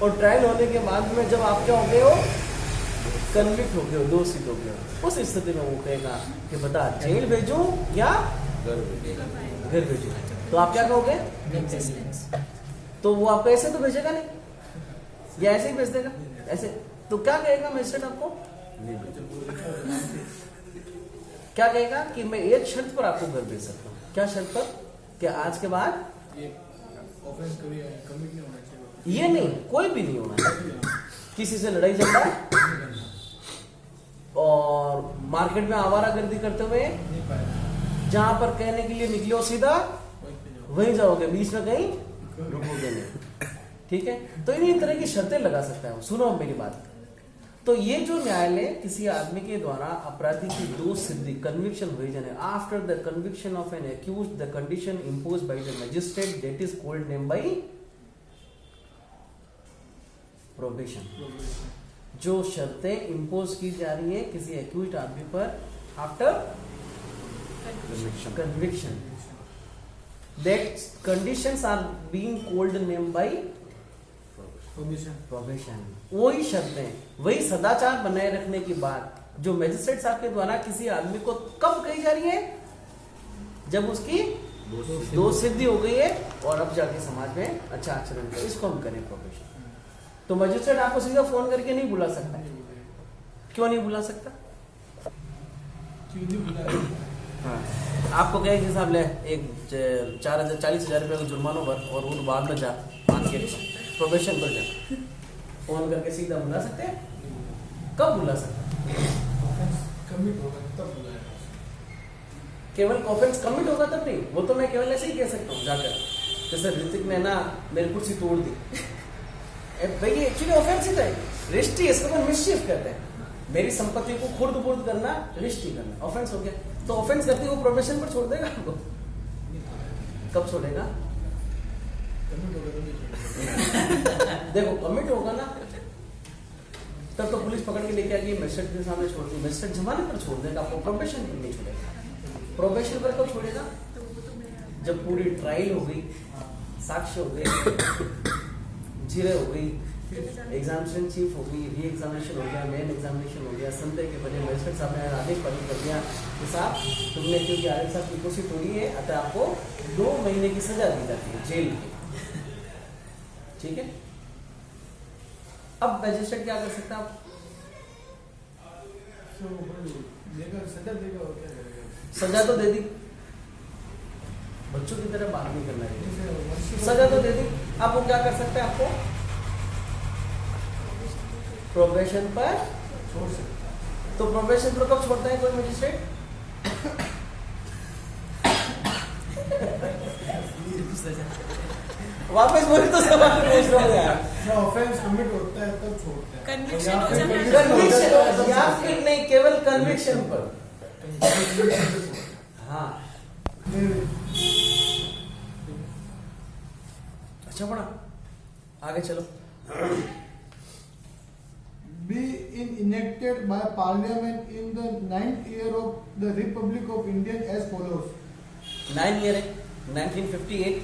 और ट्रायल होने के बाद में जब आप क्या हो गए हो? कन्विक्ट हो गए हो, दोषी हो गए हो। उस स्थिति में वो कहेगा कि बता जेल भेजूं या घर भेजूं, तो आप क्या कहोगे? तो वो आपको ऐसे तो भेजेगा नहीं, या ऐसे ही भेज देगा? ऐसे तो क्या कहेगा मैजिस्ट्रेट आपको? क्या कहेगा कि मैं एक शर्त पर आपको घर भेज सकता हूँ। क्या शर्त पर? कि आज के बाद ऑफेंस कमिट नहीं होना चाहिए। ये नहीं, कोई भी नहीं होना चाहिए, किसी से लड़ाई झगड़ा और मार्केट में आवारागर्दी करते हुए नहीं पाएगा। जहां पर कहने के लिए निकले हो सीधा वहीं जाओगे, बीच में कहीं रुकोगे नहीं। ठीक है, तो इन्हीं तरह की शर्तें लगा सकता है। सुनो मेरी बात। तो ये जो न्यायालय किसी आदमी के द्वारा अपराधी की दोष सिद्धि, कन्विक्शन हुई जाने, after the conviction of N accused the condition imposed by the magistrate that is called name by probation. जो शर्तें इम्पोज की जा रही है किसी एक्यूज्ड आदमी पर after conviction, that conditions are being called name by probation. वही शर्तें, वही सदाचार बनाए रखने की बात जो मैजिस्ट्रेट साहब के द्वारा किसी आदमी को कब कही जा रही है? जब उसकी दोष सिद्धि हो गई है और अब जाके समाज में अच्छा आचरण करे, इसको हम करें प्रोबेशन। तो मैजिस्ट्रेट आपको सीधा फोन करके नहीं बुला सकता। क्यों नहीं बुला सकता? हाँ, आपको कहे कि साहब ले एक 40,000 रुपये का जुर्माना भर और वो बाद में जा मार्केट में प्रोबेशन पर जा। फोन करके सीधा बुला सकते हैं? कब बुला सकते? कमिट होगा तब बुलाएगा। केवल ऑफेंस कमिट होगा तब नहीं, वो तो मैं केवल ऐसे ही कह सकता हूँ जाकर, जैसे ऋतिक ने ना मेरी कुर्सी तोड़ दी, भाई ये एक्चुअली ऑफेंस ही था, रिश्त ही, इसको मिसचीफ कहते हैं। मेरी संपत्ति को खुर्द बुर्द करना रिश्त ही करना, ऑफेंस हो गया। तो ऑफेंस करते वो प्रोबेशन पर छोड़ देगा आपको? कब छोड़ेगा? कमिट होगा तो नहीं छोड़ेगा। देखो कमिट होगा ना तब तो पुलिस पकड़ के लेके आएगी, मैजिस्ट्रेट के सामने छोड़ दी, मैजिस्ट्रेट जमानत पर छोड़ देगा, आपको प्रोबेशन पर नहीं छोड़ेगा। प्रोबेशन पर कब छोड़ेगा? जब पूरी ट्रायल हो गई, साक्ष्य हो गए, जिरे हो गई, एग्जामिनेशन चीफ हो गई, री एग्जामिनेशन हो गया, मेन एग्जामिनेशन हो गया, संदेह के बने मैजिस्ट्रेट साहब ने आदेश पारित कर दिया कि साहब तुमने क्योंकि आरिफ साहब की कुर्सी तोड़ी है अतः आपको 2 महीने की सजा दी जाती है जेल की। ठीक है, अब मैजिस्ट्रेट क्या कर सकता है? सजा देगा और क्या करेगा? सजा तो दे दी, बच्चों की तरह बात नहीं करना है, सजा तो दे दी। अब वो क्या कर सकते हैं? आपको प्रोबेशन पर छोड़ सकते। तो प्रोबेशन पर कब छोड़ता है कोई मैजिस्ट्रेट? वापस बोले तो सवाल पूछ रहा हूँ यार। ऑफेंस कमिट होता है तब छोड़ते हैं। कन्विक्शन हो जाता है। कन्विक्शन या फिर नहीं, केवल कन्विक्शन पर। हाँ अच्छा पढ़ा, आगे चलो। Be enacted by Parliament in the 9th year of the Republic of India as follows. 9 year है 1958,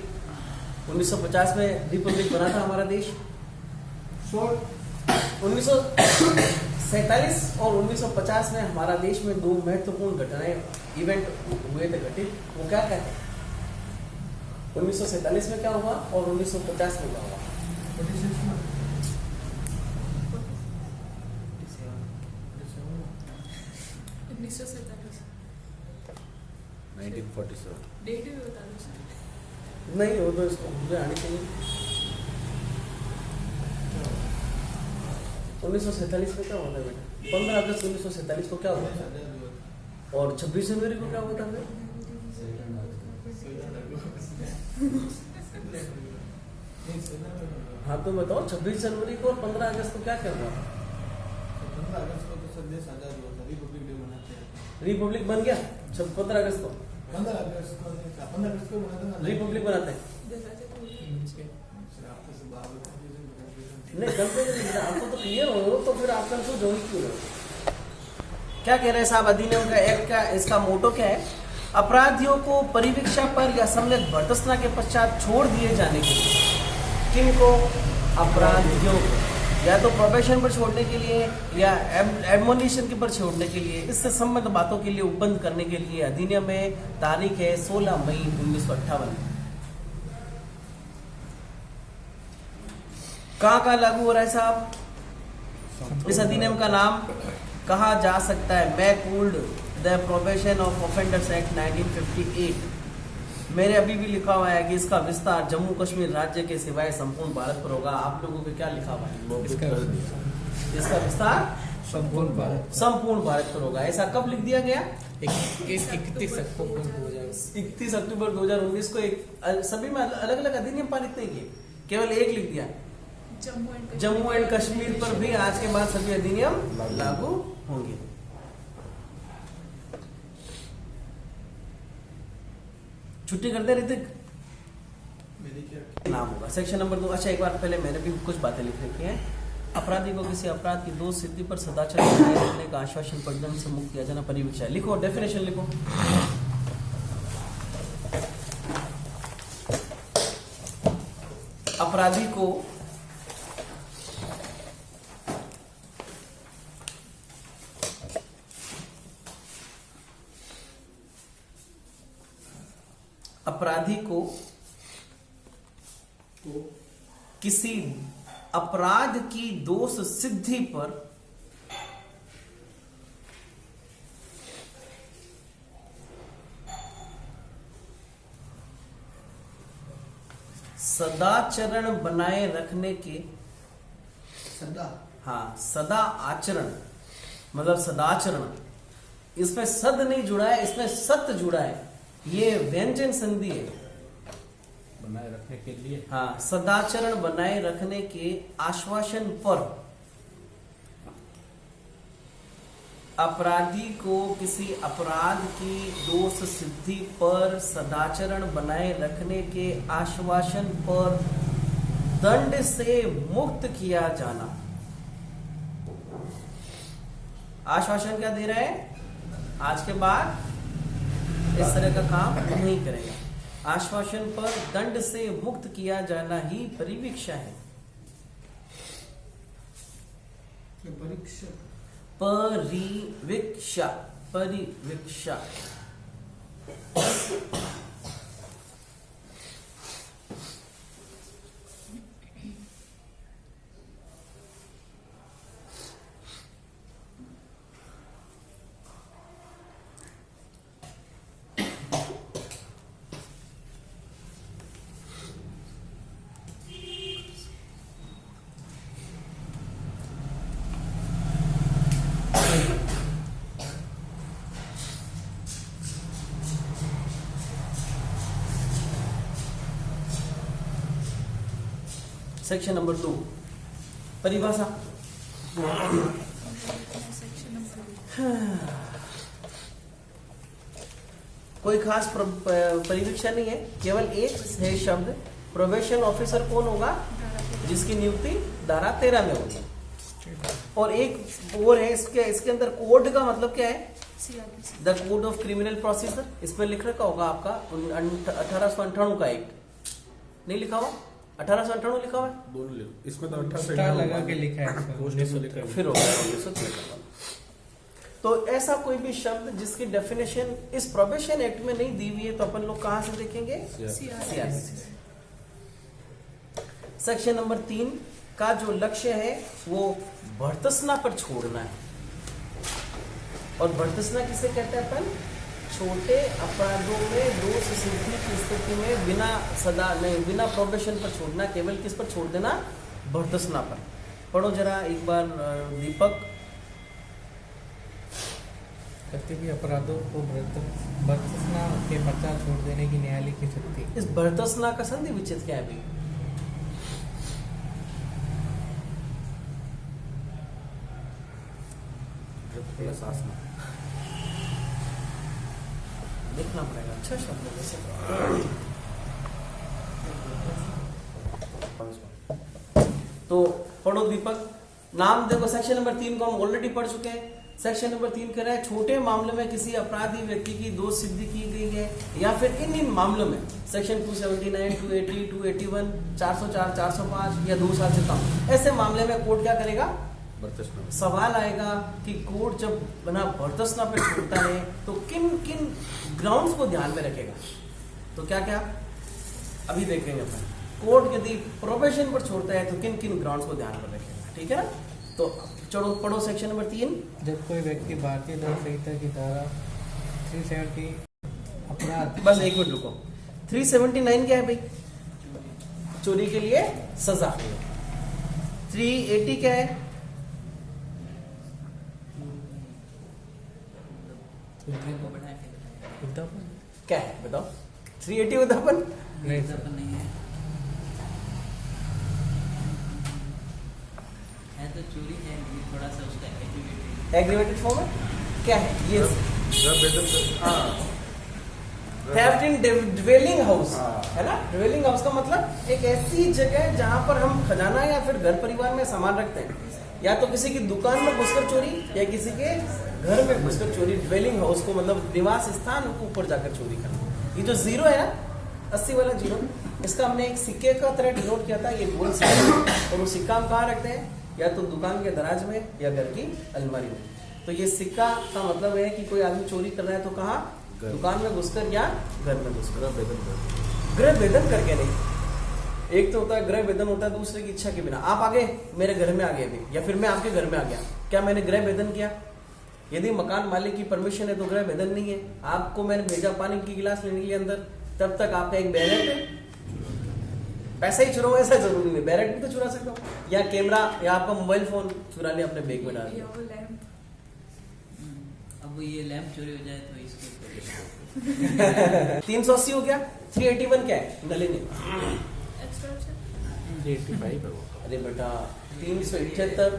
1950 में रिपब्लिक बना था हमारा देश। So 1947 और 1950 में हमारा देश में 2 महत्वपूर्ण घटनाएं इवेंट हुए थे घटित। वो क्या कहते हैं? 1947 में क्या हुआ और 1950 में क्या हुआ? 46 में डेट भी बता दो सर। नहीं हो तो इसको मुझे आनी चाहिए। 1947 में क्या हुआ था बेटा? 15 अगस्त 1947 को क्या हुआ था? और 26 जनवरी को क्या हुआ था फिर? हाँ तो बताओ 26 जनवरी को और 15 अगस्त को क्या क्या हुआ? 15 अगस्त को तो सब देश आजाद हुआ था, रिपब्लिक डे मनाते हैं। रिपब्लिक बन गया 15 अगस्त को? 15 अगस्त को बनाते हैं। रिपब्लिक बनाते हैं? नहीं कंफ्यूजन आपको तो क्लियर हो तो फिर आप कंफ्यूज हो ही क्यों? क्या कह रहे हैं साहब अधिनियम का एक्ट का इसका मोटो क्या है? अपराधियों को परिवीक्षा पर या सम्यक भर्त्सना के पश्चात छोड़ दिए जाने के लिए। किनको? अपराधियों को या तो प्रोबेशन पर छोड़ने के लिए या एडमोनिशन के पर छोड़ने के लिए, इससे संबंधित बातों के लिए उपबंध करने के लिए अधिनियम में तारीख है 16 मई 1958। कहाँ लागू हो रहा है साहब? इस अधिनियम का नाम कहा जा सकता है मैकूल्ड the probation of offenders act 1958। मेरे अभी भी लिखा हुआ है कि इसका विस्तार जम्मू कश्मीर राज्य के सिवाय संपूर्ण भारत पर होगा। आप लोगों को क्या लिखा हुआ है? इसका विस्तार संपूर्ण भारत पर होगा। ऐसा कब लिख दिया गया? 31 अक्टूबर 2019 को। एक सभी में अलग अलग अधिनियम पारित नहीं किए, केवल एक लिख दिया। जम्मू एंड कश्मीर पर भी आज के बाद सभी अधिनियम लागू होंगे। छुट्टी करते ऋतिक नाम होगा। Section number 2। अच्छा एक बार पहले मैंने भी कुछ बातें लिख रखी हैं। अपराधी को किसी अपराध की दोष सिद्धि पर सदाचार बनाए रखने का आश्वासन पर दंड से मुक्त किया जाना परिवीक्षा। लिखो डेफिनेशन लिखो। अपराधी को किसी अपराध की दोष सिद्धि पर सदाचरण बनाए रखने के सदा आचरण मतलब सदाचरण, इसमें सद नहीं जुड़ा है, इसमें सत्य जुड़ा है। ये व्यंजन संधि है। बनाए रखने के लिए सदाचरण बनाए रखने के आश्वासन पर अपराधी को किसी अपराध की दोष सिद्धि पर सदाचरण बनाए रखने के आश्वासन पर दंड से मुक्त किया जाना। आश्वासन क्या दे रहा है? आज के बाद इस तरह का काम नहीं करेगा। आश्वासन पर दंड से मुक्त किया जाना ही परिवीक्षा है। परिवीक्षा सेक्शन नंबर 2 परिभाषा। कोई खास परिवीक्षा नहीं है, केवल एक है शब्द। प्रोबेशन ऑफिसर कौन होगा? जिसकी नियुक्ति धारा 13 में होगी। और एक और है इसके अंदर कोड का मतलब क्या है? The code of criminal procedure. इसमें लिख रखा होगा आपका 1898 का एक्ट। नहीं लिखा हुआ? 1898 लिखा हुआ है? दोनों लिखो। इसमें तो 18 लगा के लिखा है। फिर हो गया 1953। तो ऐसा कोई भी शब्द जिसकी डेफिनेशन इस प्रोबेशन एक्ट में नहीं दी हुई है तो अपन लोग कहां से देखेंगे? सीआरपीसी। सेक्शन नंबर 3 का जो लक्ष्य है वो भर्त्सना पर छोड़ना है। और भर्त्सना किसे कहते हैं अपन? छोटे अपराधों में दोष सिद्धि की स्थिति में बिना सदा नहीं, बिना प्रोबेशन पर छोड़ना, केवल किस पर छोड़ देना? भर्त्सना पर। पढ़ो जरा एक बार दीपक। करते भी अपराधों को भर्त्सना के पश्चात छोड़ देने की न्यायालय की शक्ति। इस भर्त्सना का संधि विच्छेद क्या है भाई? शासना देखना पड़ेगा, अच्छा शब्द है वैसे। तो पढ़ो दीपक। नाम देखो, सेक्शन नंबर 3 को हम ऑलरेडी पढ़ चुके हैं। सेक्शन नंबर 3 कह रहा है छोटे मामले में किसी अपराधी व्यक्ति की दोष सिद्धि की गई है या फिर इन मामलों में सेक्शन 279, 280, 281, 404, 405 या 2 साल से कम, ऐसे मामले में कोर्ट क्या करेगा? भर्त्सना। सवाल आएगा कि कोर्ट जब बना भर्त्सना पे छोड़ता है तो किन किन ग्राउंड्स को ध्यान में रखेगा? तो क्या क्या अभी देखेंगे अपन। कोर्ट यदि प्रोबेशन पर छोड़ता है तो किन किन ग्राउंड्स को ध्यान में रखेगा, ठीक है ना? तो चलो पढ़ो सेक्शन नंबर 3। जब कोई व्यक्ति भारतीय दंड संहिता की धारा 370 अपराध। बस एक मिनट रुको। 379 क्या है भाई? चोरी के लिए सजा। 380 क्या है? उद्यापन क्या है बताओ? 380 उद्यापन नहीं है तो चोरी है, लेकिन थोड़ा सा उसका एग्रीवेटेड फॉर्म है। क्या है ये? थेफ्ट इन ड्वेलिंग हाउस है ना? ड्वेलिंग हाउस का मतलब एक ऐसी जगह जहां पर हम खजाना या फिर घर परिवार में सामान रखते हैं, या तो किसी की दुकान में घुसकर चोरी या किसी के घर में घुसकर चोरी। ड्वेलिंग हाउस को मतलब निवास स्थान को ऊपर जाकर चोरी करना। ये जो 0 है ना, 80 वाला 0, इसका हमने एक सिक्के का तरह डिनोट किया था। ये गोल सिक्का, और वो सिक्का हम कहाँ रखते हैं? या तो दुकान के दराज में या घर की अलमारी में। तो ये सिक्का का मतलब है कि कोई आदमी चोरी कर रहा है तो कहाँ? दुकान में घुसकर या घर में घुसकर। गृह भेदन करके नहीं। एक तो होता है गृह भेदन, होता है दूसरे की इच्छा के बिना। आप आगे मेरे घर में आ गए अभी, या फिर मैं आपके घर में आ गया, क्या मैंने गृह भेदन किया? यदि मकान मालिक की परमिशन है तो गृह भेदन नहीं है। आपको मैंने भेजा पानी की गिलास लेने के लिए अंदर, तब तक आपका एक बैलेट पैसा ही चुराओ ऐसा जरूरी नहीं, बैलेट भी तो चुरा सकता हूँ, या कैमरा या आपका मोबाइल फोन चुरा लिया अपने बैग में डाल दिया। अब ये लैंप चोरी हो जाए तो इसके 380 हो गया। 381 क्या है? नलिनी। 85 है वो। अरे बेटा 378,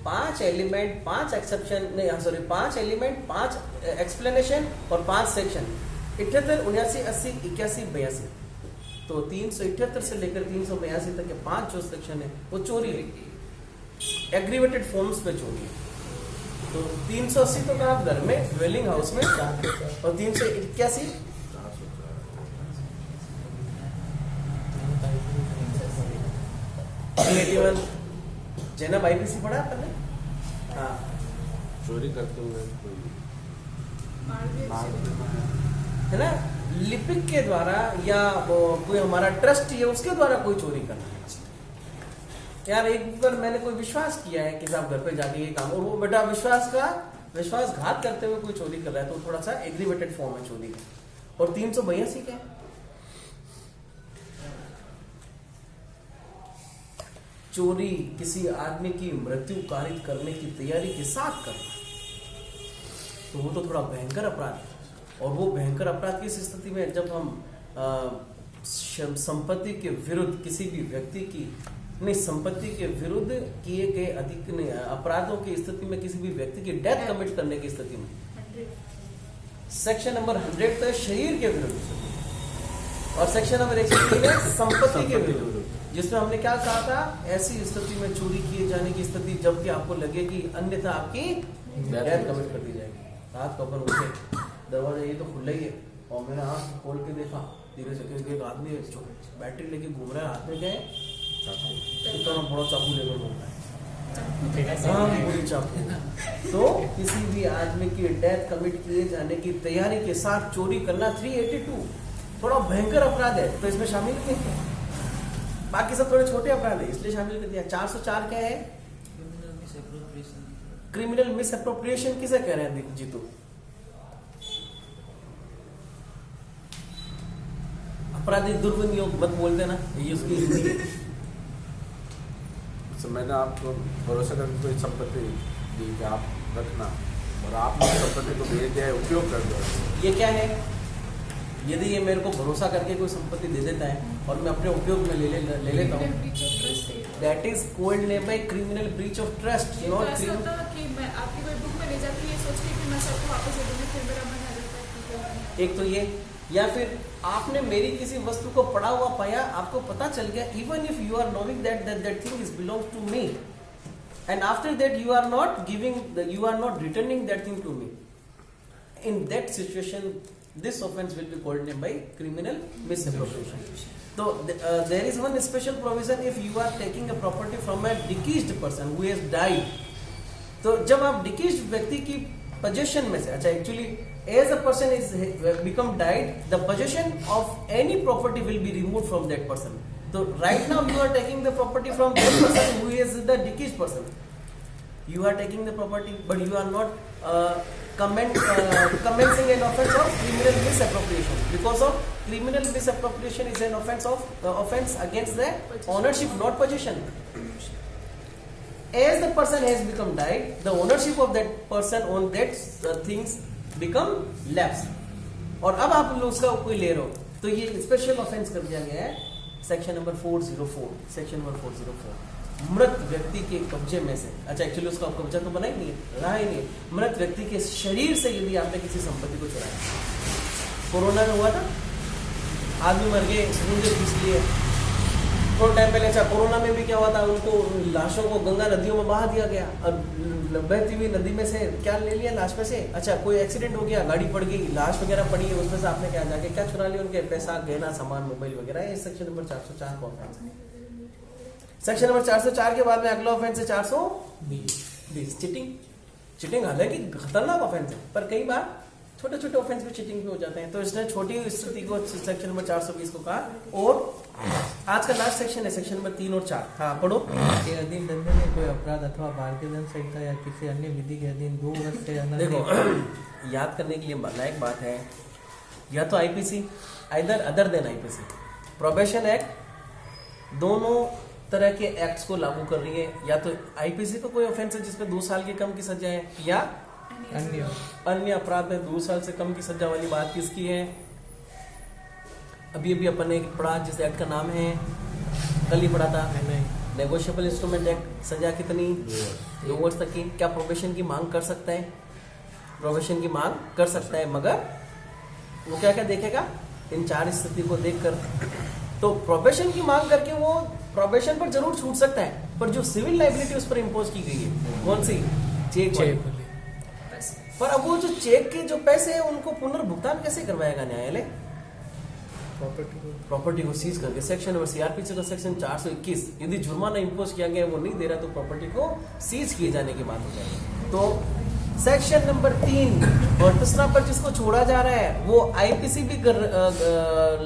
5 एलिमेंट 5 एक्सेप्शन नहीं, सॉरी 5 एलिमेंट 5 एक्सप्लेनेशन और 5 सेक्शन। 78, 79, 80, 81, 82। तो 378 से लेकर 382 तक के 5 जो सेक्शन है वो चोरी है, एग्रीवेटेड फॉर्म्स पे चोरी है। तो 380 तो कहा घर में, ड्वेलिंग हाउस में, और 381 381 जैनब आईपीसी पढ़ा आपने? हाँ, चोरी करते हुए है ना? लिपिक के द्वारा या वो कोई हमारा ट्रस्ट है उसके द्वारा कोई चोरी करना। यार एक बार मैंने कोई विश्वास किया है कि साहब घर पे जाके ये काम, और वो बेटा विश्वासघात करते हुए कोई चोरी कर रहा है, तो थोड़ा सा एग्रीवेटेड फॉर्म है चोरी का। और 382 क्या है? चोरी किसी आदमी की मृत्यु कारित करने की तैयारी के साथ करना, तो वो तो थोड़ा भयंकर अपराध है। और वो भयंकर अपराध की स्थिति में जब हम संपत्ति के विरुद्ध किसी भी व्यक्ति की नहीं, संपत्ति के विरुद्ध किए गए अधिक अपराधों की स्थिति में किसी भी व्यक्ति की डेथ कमिट करने की स्थिति में सेक्शन नंबर 100 तो शरीर के विरुद्ध, और सेक्शन नंबर 103 है संपत्ति के विरुद्ध, जिसमें हमने क्या कहा था? ऐसी स्थिति में चोरी किए जाने की स्थिति जबकि आपको लगे कि अन्यथा आपकी डेथ कमिट कर दी जाएगी। रात को अपन उठे, दरवाजा ये तो खुला ही है, और मैंने आंख खोल के देखा धीरे से, एक आदमी बैटरी लेके घूम रहा है, हाथ में गए इतना बड़ा चाकू लेकर घूम रहा है, पूरी चाकू। तो किसी भी आदमी की डेथ कमिट किए जाने की तैयारी के साथ चोरी करना 382 थोड़ा भयंकर अपराध है, तो इसमें शामिल नहीं है। बाकी सब थोड़े छोटे अपराध है इसलिए शामिल कर दिया। 404 क्या है? क्रिमिनल मिस अप्रोप्रिएशन किसे कह रहे हैं जीतू? अपराधी दुर्विनियोग मत बोल देना, ये उसकी हिंदी है। तो मैंने आपको भरोसा करके कोई संपत्ति दी कि आप रखना, और आपने उस संपत्ति को भेज दिया है, उपयोग कर दो। ये क्या है? यदि ये मेरे को भरोसा करके कोई संपत्ति दे देता है और मैं अपने उपयोग में ले लेता हूँ, that is cold name by criminal breach of trust, ये तो नॉट ऐसा होता है कि मैं आपकी कोई बुक में ले जाती है सोच के कि मैं सबको वापस दे दूंगी, फिर मेरा मन आ जाता है। एक तो ये, या फिर आपने मेरी किसी वस्तु को पड़ा हुआ पाया, आपको पता चल गया, even if you are knowing that thing is belongs to me, and after that you are not returning that thing to me, in that situation this offense will be called name by criminal misappropriation. So there is one special provision if you are taking a property from a deceased person who has died. तो जब आप deceased व्यक्ति की possession में से, अच्छा actually as a person is become died, the possession of any property will be removed from that person. So right now you are taking the property from that person who is the deceased person. You are taking the property, but you are not commencing an offense of criminal misappropriation, because of criminal misappropriation is an offense against the ownership, not possession. As the person has become died, the ownership of that person on that things become lapse. और अब आप उसका कोई ले रहे हो, तो ये स्पेशल ऑफेंस कर दिया गया है सेक्शन नंबर 404, सेक्शन नंबर 404, मृत व्यक्ति के कब्जे में से, अच्छा एक्चुअली उसका कब्जा तो बना ही नहीं है, रहा ही नहीं है, मृत व्यक्ति के शरीर से यदि आपने किसी संपत्ति को चुराया, कोरोना में हुआ था, आदमी मर गए, समुद्र घुस लिए थोड़ा टाइम पहले। अच्छा कोरोना में भी क्या हुआ था, उनको लाशों को गंगा नदियों में बहा दिया गया, और बहती हुई नदी में से क्या ले लिया लाश में से, अच्छा कोई एक्सीडेंट हो गया, गाड़ी पड़ गई, लाश वगैरह पड़ी है, उसमें से आपने क्या जाके क्या चुरा लिया, उनके पैसा गहना सामान मोबाइल वगैरह। ये सेक्शन नंबर 404 का ऑफेंस है। सेक्शन नंबर 404 के बाद में अगला ऑफेंस है 420, चिटिंग हालांकि खतरनाक ऑफेंस है, पर कई बार छोटे छोटे ऑफेंस भी चीटिंग भी हो जाते हैं, तो इसने छोटी स्थिति को सेक्शन नंबर 420 को कहा। और आज का लास्ट सेक्शन है सेक्शन नंबर 3 और 4। हाँ पढ़ो। के अधीन दंड में कोई अपराध अथवा भारतीय दंड संहिता या किसी अन्य विधि के अधीन 2 वर्ष से देखो याद करने के लिए लायक बात है, या तो IPC either other than IPC, probation act, दोनों तरह के एक्ट्स को लागू कर रही है। या तो आईपीसी का कोई ऑफेंस है जिसमें 2 साल के कम की सजा है, या अन्य अपराध में 2 साल से कम की सजा वाली बात किसकी है? अभी अपन ने पढ़ा जिस एक्ट का नाम है, कल ही पढ़ा था, नेगोशिएबल इंस्ट्रूमेंट एक्ट। सजा कितनी? 2 वर्ष तक की। क्या प्रोबेशन की मांग कर सकता है? प्रोबेशन की मांग कर सकता है, मगर वो क्या क्या देखेगा इन 4 स्थिति को देखकर। तो प्रोबेशन की मांग करके वो प्रोबेशन पर जरूर छूट सकता है, पर जो सिविल लाइबिलिटी उस पर इम्पोज की गई है कौन सी? चेक वाली। पर अब वो जो चेक के जो पैसे हैं उनको पुनर्भुगतान कैसे करवाएगा न्यायालय? प्रॉपर्टी को सीज करके। सेक्शन नंबर सीआरपीसी का सेक्शन 421, यदि जुर्माना इम्पोज किया गया वो नहीं दे रहा तो प्रॉपर्टी को सीज किए जाने की बात हो जाएगी। तो सेक्शन नंबर 3 और तीसरा पर जिसको छोड़ा जा रहा है वो आईपीसी भी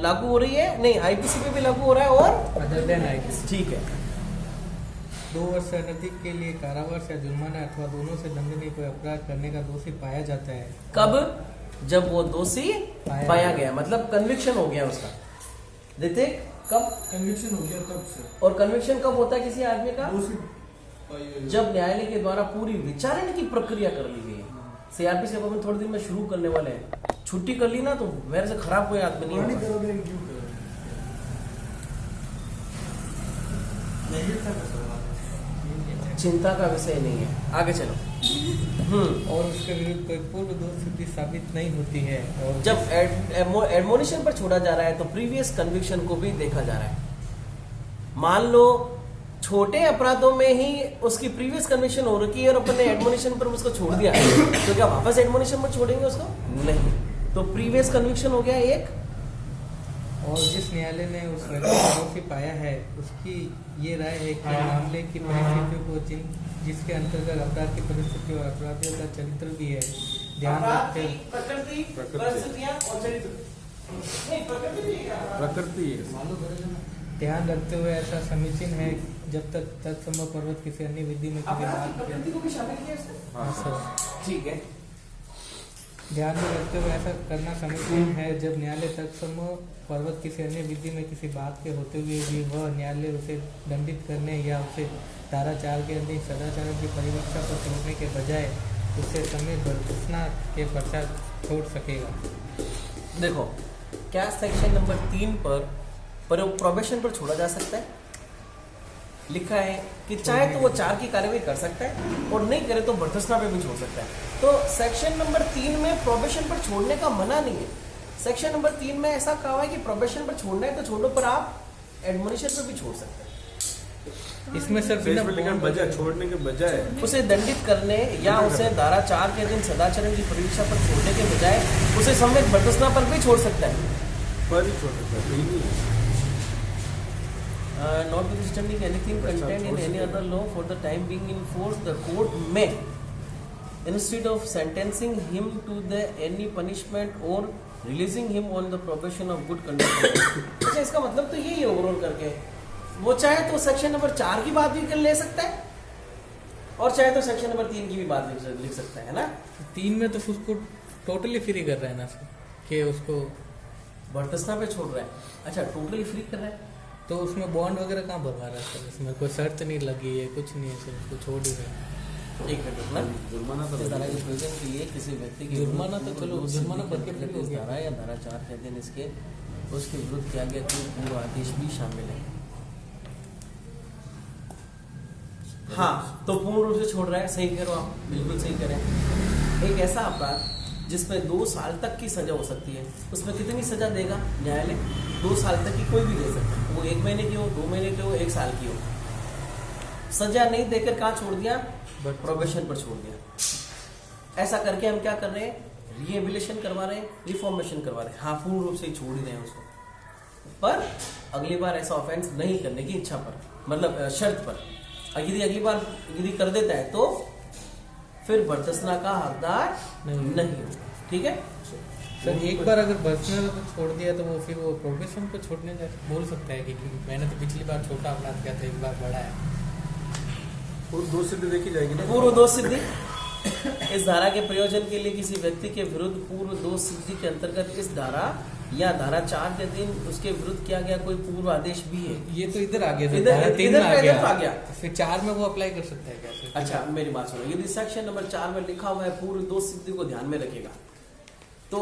लागू हो रही है, नहीं आईपीसी पे भी लागू हो रहा है और अदर देन आईपीसी। ठीक है। 2 वर्ष से अधिक के लिए कारावास या जुर्माना अथवा दोनों से दंडनीय कोई अपराध करने का दोषी पाया जाता है। कब? जब वो दोषी पाया गया, मतलब कन्विक्शन हो गया उसका। देखते कब कन्विक्शन हो गया तब से। और कन्विक्शन कब होता है किसी आदमी का? जब न्यायालय के द्वारा पूरी विचारण की प्रक्रिया कर ली गई है। सीआरपीसी अब अपन थोड़े दिन में शुरू करने वाले हैं, छुट्टी कर ली ना तो मेरे से खराब कोई आदमी नहीं होगा। चिंता का विषय नहीं है। आगे चलो। और उसके विरुद्ध कोई पूर्व दोष सिद्धि साबित नहीं होती है। और जब एडमोनिशन पर छोड़ा जा रहा है तो प्रीवियस कन्विक्शन को भी देखा जा रहा है। मान लो छोटे अपराधों में ही उसकी प्रीवियस कन्विक्शन हो रखी है और अपन ने एडमोनिशन पर उसको छोड़ दिया, तो क्या वापस एडमोनिशन पर छोड़ेंगे उसको? नहीं। तो प्रीवियस कन्विक्शन हो गया एक। और जिस न्यायालय ने उस व्यक्ति को दोषी पाया है उसकी ये राय है कि मामले की परिस्थितियों को जिसके अंतर्गत अपराध की परिस्थिति और अपराधियों का चरित्र भी है ध्यान रखते ध्यान रखते हुए ऐसा समीचीन है जब तक तत्संभव पर्वत किसी अन्य विधि में किसी बात को भी शामिल किया इसमें? हाँ सर। ठीक है। ध्यान में रखते हुए ऐसा करना समीचीन है जब न्यायालय तत्सम पर्वत किसी अन्य विधि में किसी बात के होते हुए भी वह न्यायालय उसे दंडित करने या उसे धारा 4 के अधीन सदाचरण की परिभाषा पर छोड़ने के बजाय उससे समेत भर्त्सना के पश्चात छोड़ सकेगा। देखो, क्या सेक्शन नंबर 3 पर प्रोबेशन पर छोड़ा जा सकता है? लिखा है कि चाहे तो वो 4 की कार्यवाही कर सकता है और नहीं करे तो बर्खास्तना पे भी छोड़ सकता है। तो सेक्शन नंबर 3 में प्रोबेशन पर छोड़ने का मना नहीं है। सेक्शन नंबर 3 में ऐसा कहा हुआ है कि प्रोबेशन पर छोड़ना है तो छोड़ो, पर आप एडमोनिशन पर भी छोड़ सकते हैं। इसमें सर बिना लेकिन बजाय छोड़ने के बजाय उसे दंडित करने या उसे धारा 4 के अधीन सदाचरण की परीक्षा पर छोड़ने के बजाय उसे सम्यक बर्खास्तना पर भी छोड़ सकता है। पर ही छोड़ सकता है, नहीं है। Notwithstanding anything contained in any other law for the time being in force, the court may, instead of sentencing him to the any punishment or releasing him on the probation of good conduct. अच्छा, इसका मतलब तो यही है overall करके, वो चाहे तो सेक्शन नंबर 4 की बात भी कर ले सकता है और चाहे तो सेक्शन नंबर 3 की भी बात लिख सकता है ना। 3 में तो उसको टोटली फ्री कर रहा है ना सर, कि उसको बर्खास्तना पे छोड़ रहा है। अच्छा, टोटली फ्री कर रहा है तो उसमें बॉन्ड वगैरह कहाँ भरवा रहा है सर? इसमें कोई शर्त नहीं लगी है, कुछ नहीं है सर, उसको छोड़ ही रहे हैं। एक मिनट ना, जुर्माना तो इस धारा के प्रयोजन के लिए किसी व्यक्ति के जुर्माना तो चलो, जुर्माना भर के फ्री हो गया। धारा या धारा 4 के अधीन इसके उसके विरुद्ध किया गया कोई पूर्व आदेश भी शामिल है। हाँ, तो पूर्ण रूप से छोड़ रहा है। सही कह रहे हो आप, बिल्कुल सही कह रहे हैं। एक ऐसा अपराध जिसमें 2 साल तक की सजा हो सकती है, उसमें कितनी सजा देगा न्यायालय? 2 साल तक की कोई भी दे सकता है, वो 1 महीने की हो, 2 महीने की हो, 1 साल की हो। सजा नहीं देकर कहाँ छोड़ दिया? प्रोबेशन पर छोड़ दिया। ऐसा करके हम क्या कर रहे हैं? रिहेबिलिटेशन करवा रहे हैं, रिफॉर्मेशन करवा रहे हैं। हाँ, पूर्ण रूप से ही छोड़ ही रहे हैं उसको, पर अगली बार ऐसा ऑफेंस नहीं करने की इच्छा पर, मतलब शर्त पर। यदि अगली बार यदि कर देता है तो फिर बर्खास्तना का हकदार नहीं हो। ठीक है सर, एक बार अगर बर्खास्तना को छोड़ दिया तो वो फिर वो प्रोबेशन पे छोड़ने बोल सकता है कि मैंने तो पिछली बार छोटा अपराध किया था, एक बार बड़ा है। पूर्व दोष सिद्धि देखी जाएगी ना। पूर्व दोष सिद्धि इस धारा के प्रयोजन के लिए किसी व्यक्ति के विरुद्ध पूर्व दोष सिद्धि के अंतर्गत इस धारा या धारा 4 के दिन उसके विरुद्ध किया गया कोई पूर्व आदेश भी है। ये तो इधर आ गया, इधर 3 में आ तो आ गया, फिर 4 में वो अप्लाई कर सकता है क्या सर? अच्छा, मेरी बात सुनो। यदि सेक्शन नंबर 4 में लिखा हुआ है पूर्व दोष सिद्धि को ध्यान में रखेगा, तो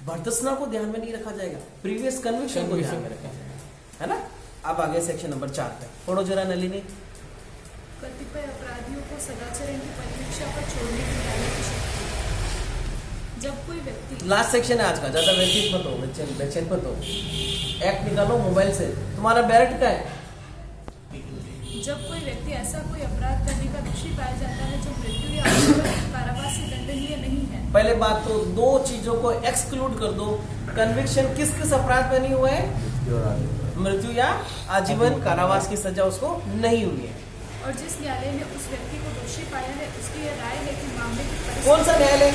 बर्खास्तना को ध्यान में नहीं रखा जाएगा, प्रीवियस कन्विक्शन को ध्यान में रखा जाएगा, है ना। अब आगे सेक्शन नंबर 4 पे पढ़ो जरा नलिनी। कतिपय अपराधियों को सदाचरण की परीक्षा पर छोड़ने की न्यायालय की शक्ति है। जब कोई व्यक्ति, लास्ट सेक्शन है आज का, ज्यादा व्यतीत मत हो, बेचैन मत हो। एक्ट निकालो मोबाइल से, तुम्हारा बैरेट का है। जब कोई व्यक्ति ऐसा कोई अपराध करने का दोषी पाया जाता है जो मृत्यु या आजीवन कारावास से दंडनीय नहीं है। पहले बात तो 2 चीजों को एक्सक्लूड कर दो। कन्विक्शन किस किस अपराध में नहीं हुआ है? मृत्यु या आजीवन कारावास की सजा उसको नहीं हुई है। और जिस न्यायालय ने उस व्यक्ति को दोषी पाया है उसकी यह राय है कि मामले की परिस्थिति, कौन सा न्यायालय?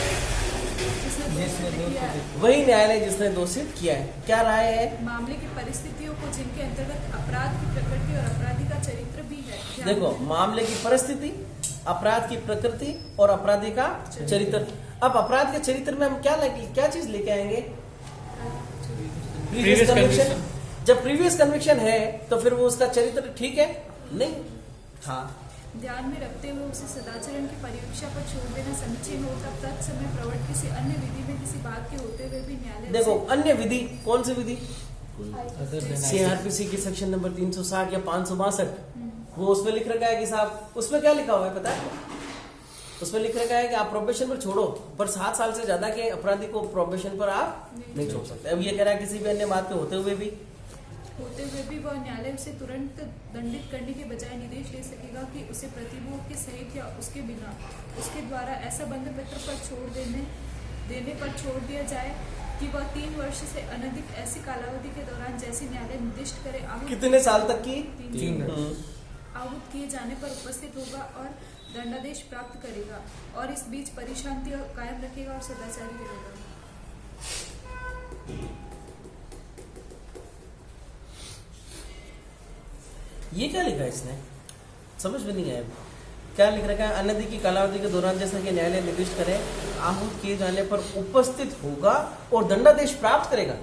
जिसने दोषित किया है, वही न्यायालय जिसने दोषित किया है। क्या राय है? मामले की परिस्थितियों को जिनके अंतर्गत अपराध की प्रकृति और अपराधी का चरित्र भी है। देखो, मामले की परिस्थिति, अपराध की प्रकृति और अपराधी का चरित्र। अब अपराध के चरित्र में हम क्या चीज लेके आएंगे? Previous conviction. जब प्रीवियस कन्विक्शन है तो फिर वो उसका चरित्र ठीक है नहीं। हाँ, ध्यान में रखते हुए उसे सदाचरण की परीक्षा पर छोड़ देना समीचीन हो। तब तत्समय प्रवर्त किसी अन्य विधि में किसी बात के होते हुए भी न्यायालय देखो अन्य विधि, कौन सी विधि? अदर सीआरपीसी की सेक्शन नंबर 360 या 562, वो उसमें लिख रखा है कि साहब, उसमें क्या लिखा हुआ है पता है? उसमें लिख रखा है कि आप प्रोबेशन पर छोड़ो, पर 7 साल से ज्यादा के अपराधी को प्रोबेशन पर आप नहीं छोड़ सकते। अब ये कह रहा है किसी भी अन्य बात के होते हुए भी वह न्यायालय उसे तुरंत दंडित करने के बजाय निर्देश दे सकेगा कि उसे प्रतिभोग के सहित या उसके बिना उसके द्वारा ऐसा बंध पत्र पर देने पर छोड़ दिया जाए कि वह 3 वर्ष से अनधिक ऐसी कालावधि के दौरान जैसी न्यायालय निर्दिष्ट करे कितने साल तक की 3 आहूत किए जाने पर उपस्थित होगा और दंडादेश प्राप्त करेगा और इस बीच परिशांति कायम रखेगा और सदाचारी रहेगा। ये क्या लिखा है इसने? समझ में नहीं आया। क्या लिख रखा है? अनधिक की कालावधि के दौरान जैसा कि न्यायालय निर्दिष्ट करे आहूत किए जाने पर उपस्थित होगा और दंडादेश प्राप्त करेगा।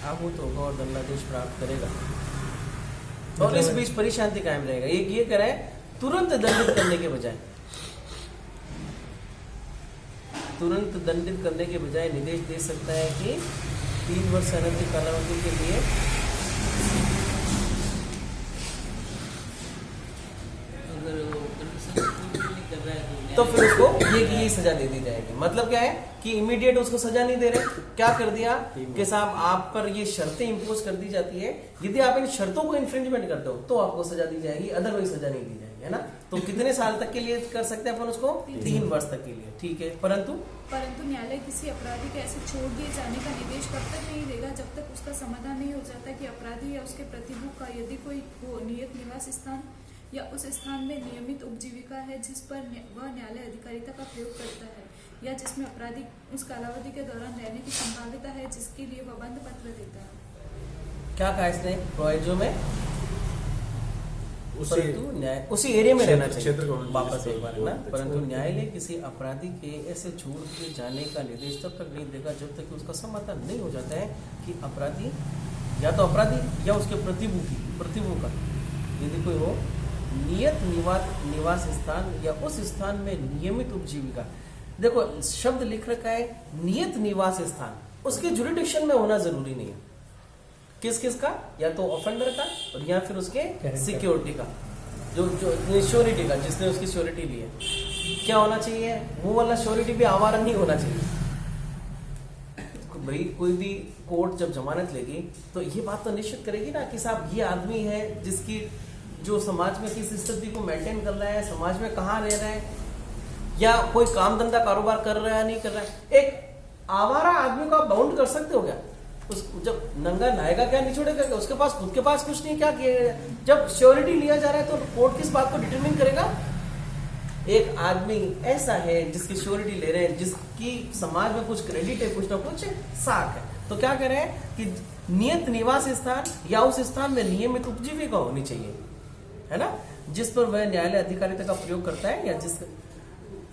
आहूत होगा और दंडादेश प्राप्त करेगा और इस बीच परिशांति कायम रहेगा। ये करे तुरंत दंडित करने के बजाय, तुरंत दंडित करने के बजाय निर्देश दे सकता है कि 3 वर्ष अनधिक कालावधि के लिए अगर वो कंडीशन पूरी नहीं कर रहा है तो फिर उसको ये सजा दे दी जाएगी। मतलब क्या है कि इमीडिएट उसको सजा नहीं दे रहे, क्या कर दिया कि साहब आप पर ये शर्तें इंपोज कर दी जाती है, यदि आप इन शर्तों को इन्फ्रिंजमेंट करते हो तो आपको सजा दी जाएगी, अदरवाइज सजा नहीं दी जाएगी, है ना। तो कितने साल तक के लिए कर सकते हैं अपन उसको? 3 वर्ष तक के लिए, ठीक है। परंतु न्यायालय किसी अपराधी के ऐसे छोड़ दिए जाने का निर्देश तब तक नहीं देगा जब तक उसका समाधान नहीं हो जाता कि अपराधी या उसके प्रतिभूक का यदि कोई हो नियत निवास स्थान या उस स्थान में नियमित उपजीविका है जिस पर वह न्यायालय अधिकारिता का प्रयोग करता है या जिसमें अपराधी उस कालावधि के दौरान रहने की संभाव्यता है जिसके लिए वह बंद पत्र देता है। क्या कहा इसने? प्रोविजो में उसी एरिया में रहना चाहिए, वापस एक बार ना। परंतु न्यायालय किसी अपराधी के ऐसे छोड़ दिए जाने का निर्देश तब तक नहीं देगा जब तक कि उसका समाधान नहीं हो जाता है कि अपराधी या तो अपराधी या उसके प्रतिभू का यदि कोई हो नियत निवास स्थान या उस स्थान में नियमित उपजीविका। देखो शब्द लिख रखा है नियत निवास स्थान, उसके जुरिडिक्शन में होना जरूरी नहीं है। किस का? या तो ऑफेंडर का और या फिर उसके सिक्योरिटी का, जो श्योरिटी का, जिसने उसकी श्योरिटी ली है। क्या होना चाहिए? वो वाला श्योरिटी भी आवारा नहीं होना चाहिए। भाई कोई भी कोर्ट जब जमानत लेगी तो ये बात तो निश्चित करेगी ना कि साहब ये आदमी है जिसकी जो समाज में किस स्थिति को मेंटेन कर रहा है, समाज में कहाँ रह रहा है, या कोई काम धंधा कारोबार कर रहा है नहीं कर रहा है। एक आवारा आदमी को आप बाउंड कर सकते हो क्या? उस जब नंगा नहाएगा क्या निचोड़ेगा क्या? उसके पास खुद के पास कुछ नहीं, क्या किया? जब श्योरिटी लिया जा रहा है तो कोर्ट किस बात को डिटरमिन करेगा? एक आदमी ऐसा है जिसकी श्योरिटी ले रहे हैं, जिसकी समाज में कुछ क्रेडिट है, कुछ ना कुछ साख है, तो क्या कह रहे हैं कि नियत निवास स्थान या उस स्थान में नियमित उपजीविका होनी चाहिए, है ना, जिस पर वह न्यायालय अधिकारिता का प्रयोग करता है, या जिस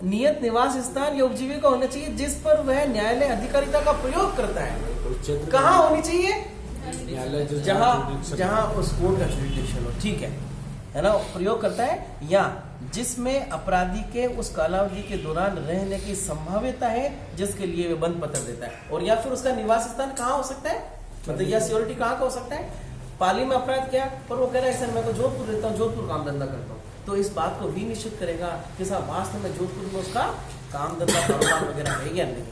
नियत निवास स्थान या उपजीविका होना चाहिए जिस पर वह न्यायालय अधिकारिता का प्रयोग करता है। कहाँ होनी चाहिए? जहां उस कोर्ट का जुरिडिक्शन हो, ठीक है ना, प्रयोग करता है, या जिसमें अपराधी के उस कालावधि के दौरान रहने की संभाव्यता है जिसके लिए वह बंद पत्र देता है, और या फिर उसका निवास स्थान कहाँ हो सकता है, मतलब या सिक्योरिटी कहाँ का हो सकता है। पाली में अपराध किया पर वो कह रहा है सर मैं तो जोधपुर रहता हूँ, जोधपुर काम धंधा करता हूँ, तो इस बात को भी निश्चित करेगा कि साहब वास्तव में जोधपुर में उसका काम धंधा कारोबार वगैरह है या नहीं।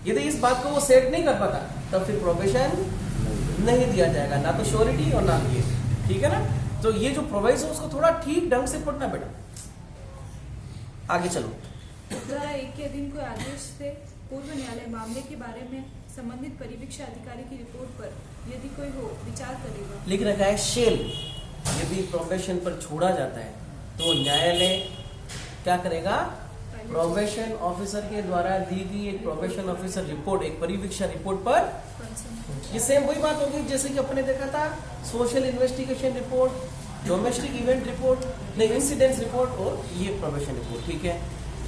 यदि इस बात को वो सेट नहीं कर पाता तब फिर प्रोबेशन नहीं दिया जाएगा, ना तो श्योरिटी और ना ये, ठीक है ना। तो ये जो प्रोवाइज है उसको थोड़ा ठीक ढंग से पढ़ना बेटा। आगे चलो। धारा 1 के अधीन कोई आदेश से पूर्व न्यायालय मामले के बारे में संबंधित परिवीक्षा अधिकारी की रिपोर्ट पर यदि कोई हो विचार करेगा। लिख रखा है शेल, यदि प्रोबेशन पर छोड़ा जाता है तो न्यायालय क्या करेगा? प्रोबेशन ऑफिसर के द्वारा दी गई एक प्रोबेशन ऑफिसर रिपोर्ट, एक परिवीक्षा रिपोर्ट पर, ये सेम वही बात होगी जैसे कि अपने देखा था social investigation report, domestic event report, नहीं इंसिडेंट्स रिपोर्ट और ये प्रोबेशन रिपोर्ट, ठीक है।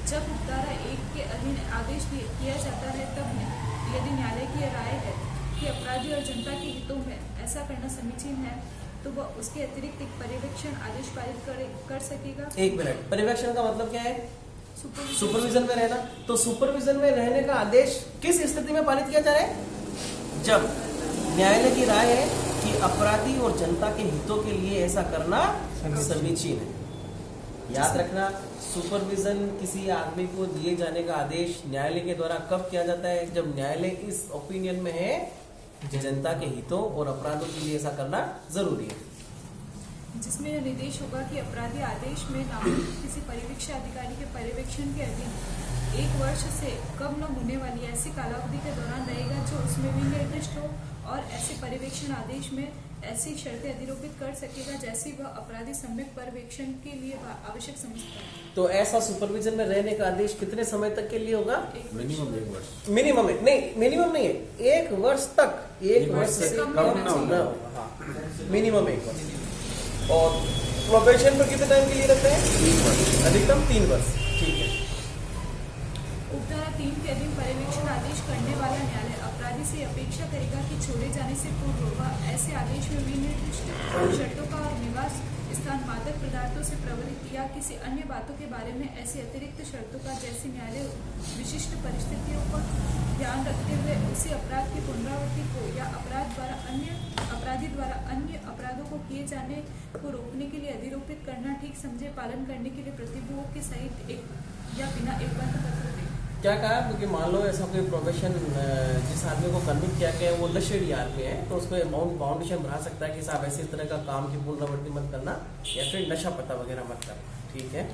जब धारा 1 के अधीन आदेश किया जाता है तब यदि न्यायालय की राय है कि अपराधी और जनता के हितों में ऐसा करना समीचीन है तो वह उसके अतिरिक्त एक पर्यवेक्षण आदेश पारित कर सकेगा। एक मिनट, पर्यवेक्षण का मतलब क्या है? सुपरविजन में रहना। तो सुपरविजन में रहने का आदेश किस स्थिति में पारित किया जा रहा है? जब न्यायालय की राय है कि अपराधी और जनता के हितों के लिए ऐसा करना समीचीन है। याद रखना, सुपरविजन किसी आदमी को दिए जाने का आदेश न्यायालय के द्वारा कब किया जाता है? जब न्यायालय इस ओपिनियन में है कि जनता के हितों और अपराधों के लिए ऐसा करना जरूरी है, जिसमें यह निर्देश होगा कि अपराधी आदेश में नामित किसी परिवीक्षा अधिकारी के पर्यवेक्षण के अधीन 1 वर्ष से कम न होने वाली ऐसी कालावधि के दौरान रहेगा जो उसमें भी निर्दिष्ट हो, और ऐसे पर्यवेक्षण आदेश में ऐसी शर्तें अधिरोपित कर सकेगा जैसी वह अपराधी सम्यक पर्यवेक्षण के लिए आवश्यक समझता है। तो ऐसा सुपरविजन में रहने का आदेश कितने समय तक के लिए होगा? मिनिमम 1 वर्ष। मिनिमम नहीं, मिनिमम नहीं है, 1 वर्ष तक, 1 वर्ष से कम ना होगा। हाँ, मिनिमम 1 वर्ष। और प्रोबेशन पर कितने टाइम के लिए रखते हैं? 3 वर्ष, अधिकतम 3 वर्ष। ठीक है। उपधारा 3 के अधीन पर्यवेक्षण आदेश करने वाला न्यायालय अपराधी से अपेक्षा करेगा कि छोड़े जाने से पूर्व वह ऐसे आदेश में विनिर्दिष्ट शर्तों का निवास स्थान मादक पदार्थों से प्रवृत्ति या किसी अन्य बातों के बारे में ऐसी अतिरिक्त शर्तों का जैसी न्यायालय विशिष्ट परिस्थितियों का ध्यान रखते हुए उसी अपराध की पुनरावृत्ति को या अपराधी द्वारा अन्य अपराधों को किए जाने को रोकने के लिए अधिरोपित करना ठीक समझे पालन करने के लिए प्रतिभुओं के सहित एक या बिना एक बंद पत्र दे। क्या कहा? क्योंकि मान लो ऐसा कोई प्रोबेशन जिस आदमी को कन्विक्ट किया गया है वो नशेड़ी आदमी है, तो उसको बाउंडेशन बढ़ा सकता है कि साहब ऐसे इस तरह का काम की पुनरावृत्ति मत करना या फिर नशा पता वगैरह मत करना। ठीक है।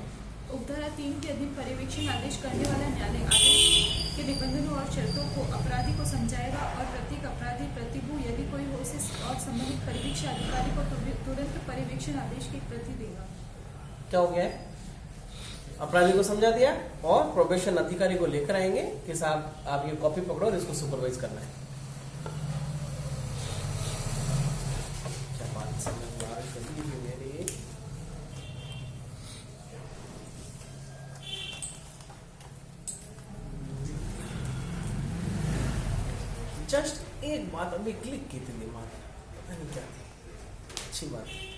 उपधारा 3 के अधीन पर्यवेक्षण आदेश करने वाला न्यायालय आदेश के निबंधनों और शर्तों को अपराधी को समझाएगा और प्रत्येक अपराधी प्रतिभू यदि कोई हो से और संबंधित परिवीक्षण अधिकारी को तुरंत पर्यवेक्षण आदेश की प्रति देगा। क्या हो गया है? अपराधी को समझा दिया और प्रोबेशन अधिकारी को लेकर आएंगे कि साहब आप ये कॉपी पकड़ो और इसको सुपरवाइज करना है। क्या बात समझ में आ रही है मेरी? जस्ट एक बात अभी क्लिक की थी दिमाग, पता नहीं क्या थी, अच्छी बात है।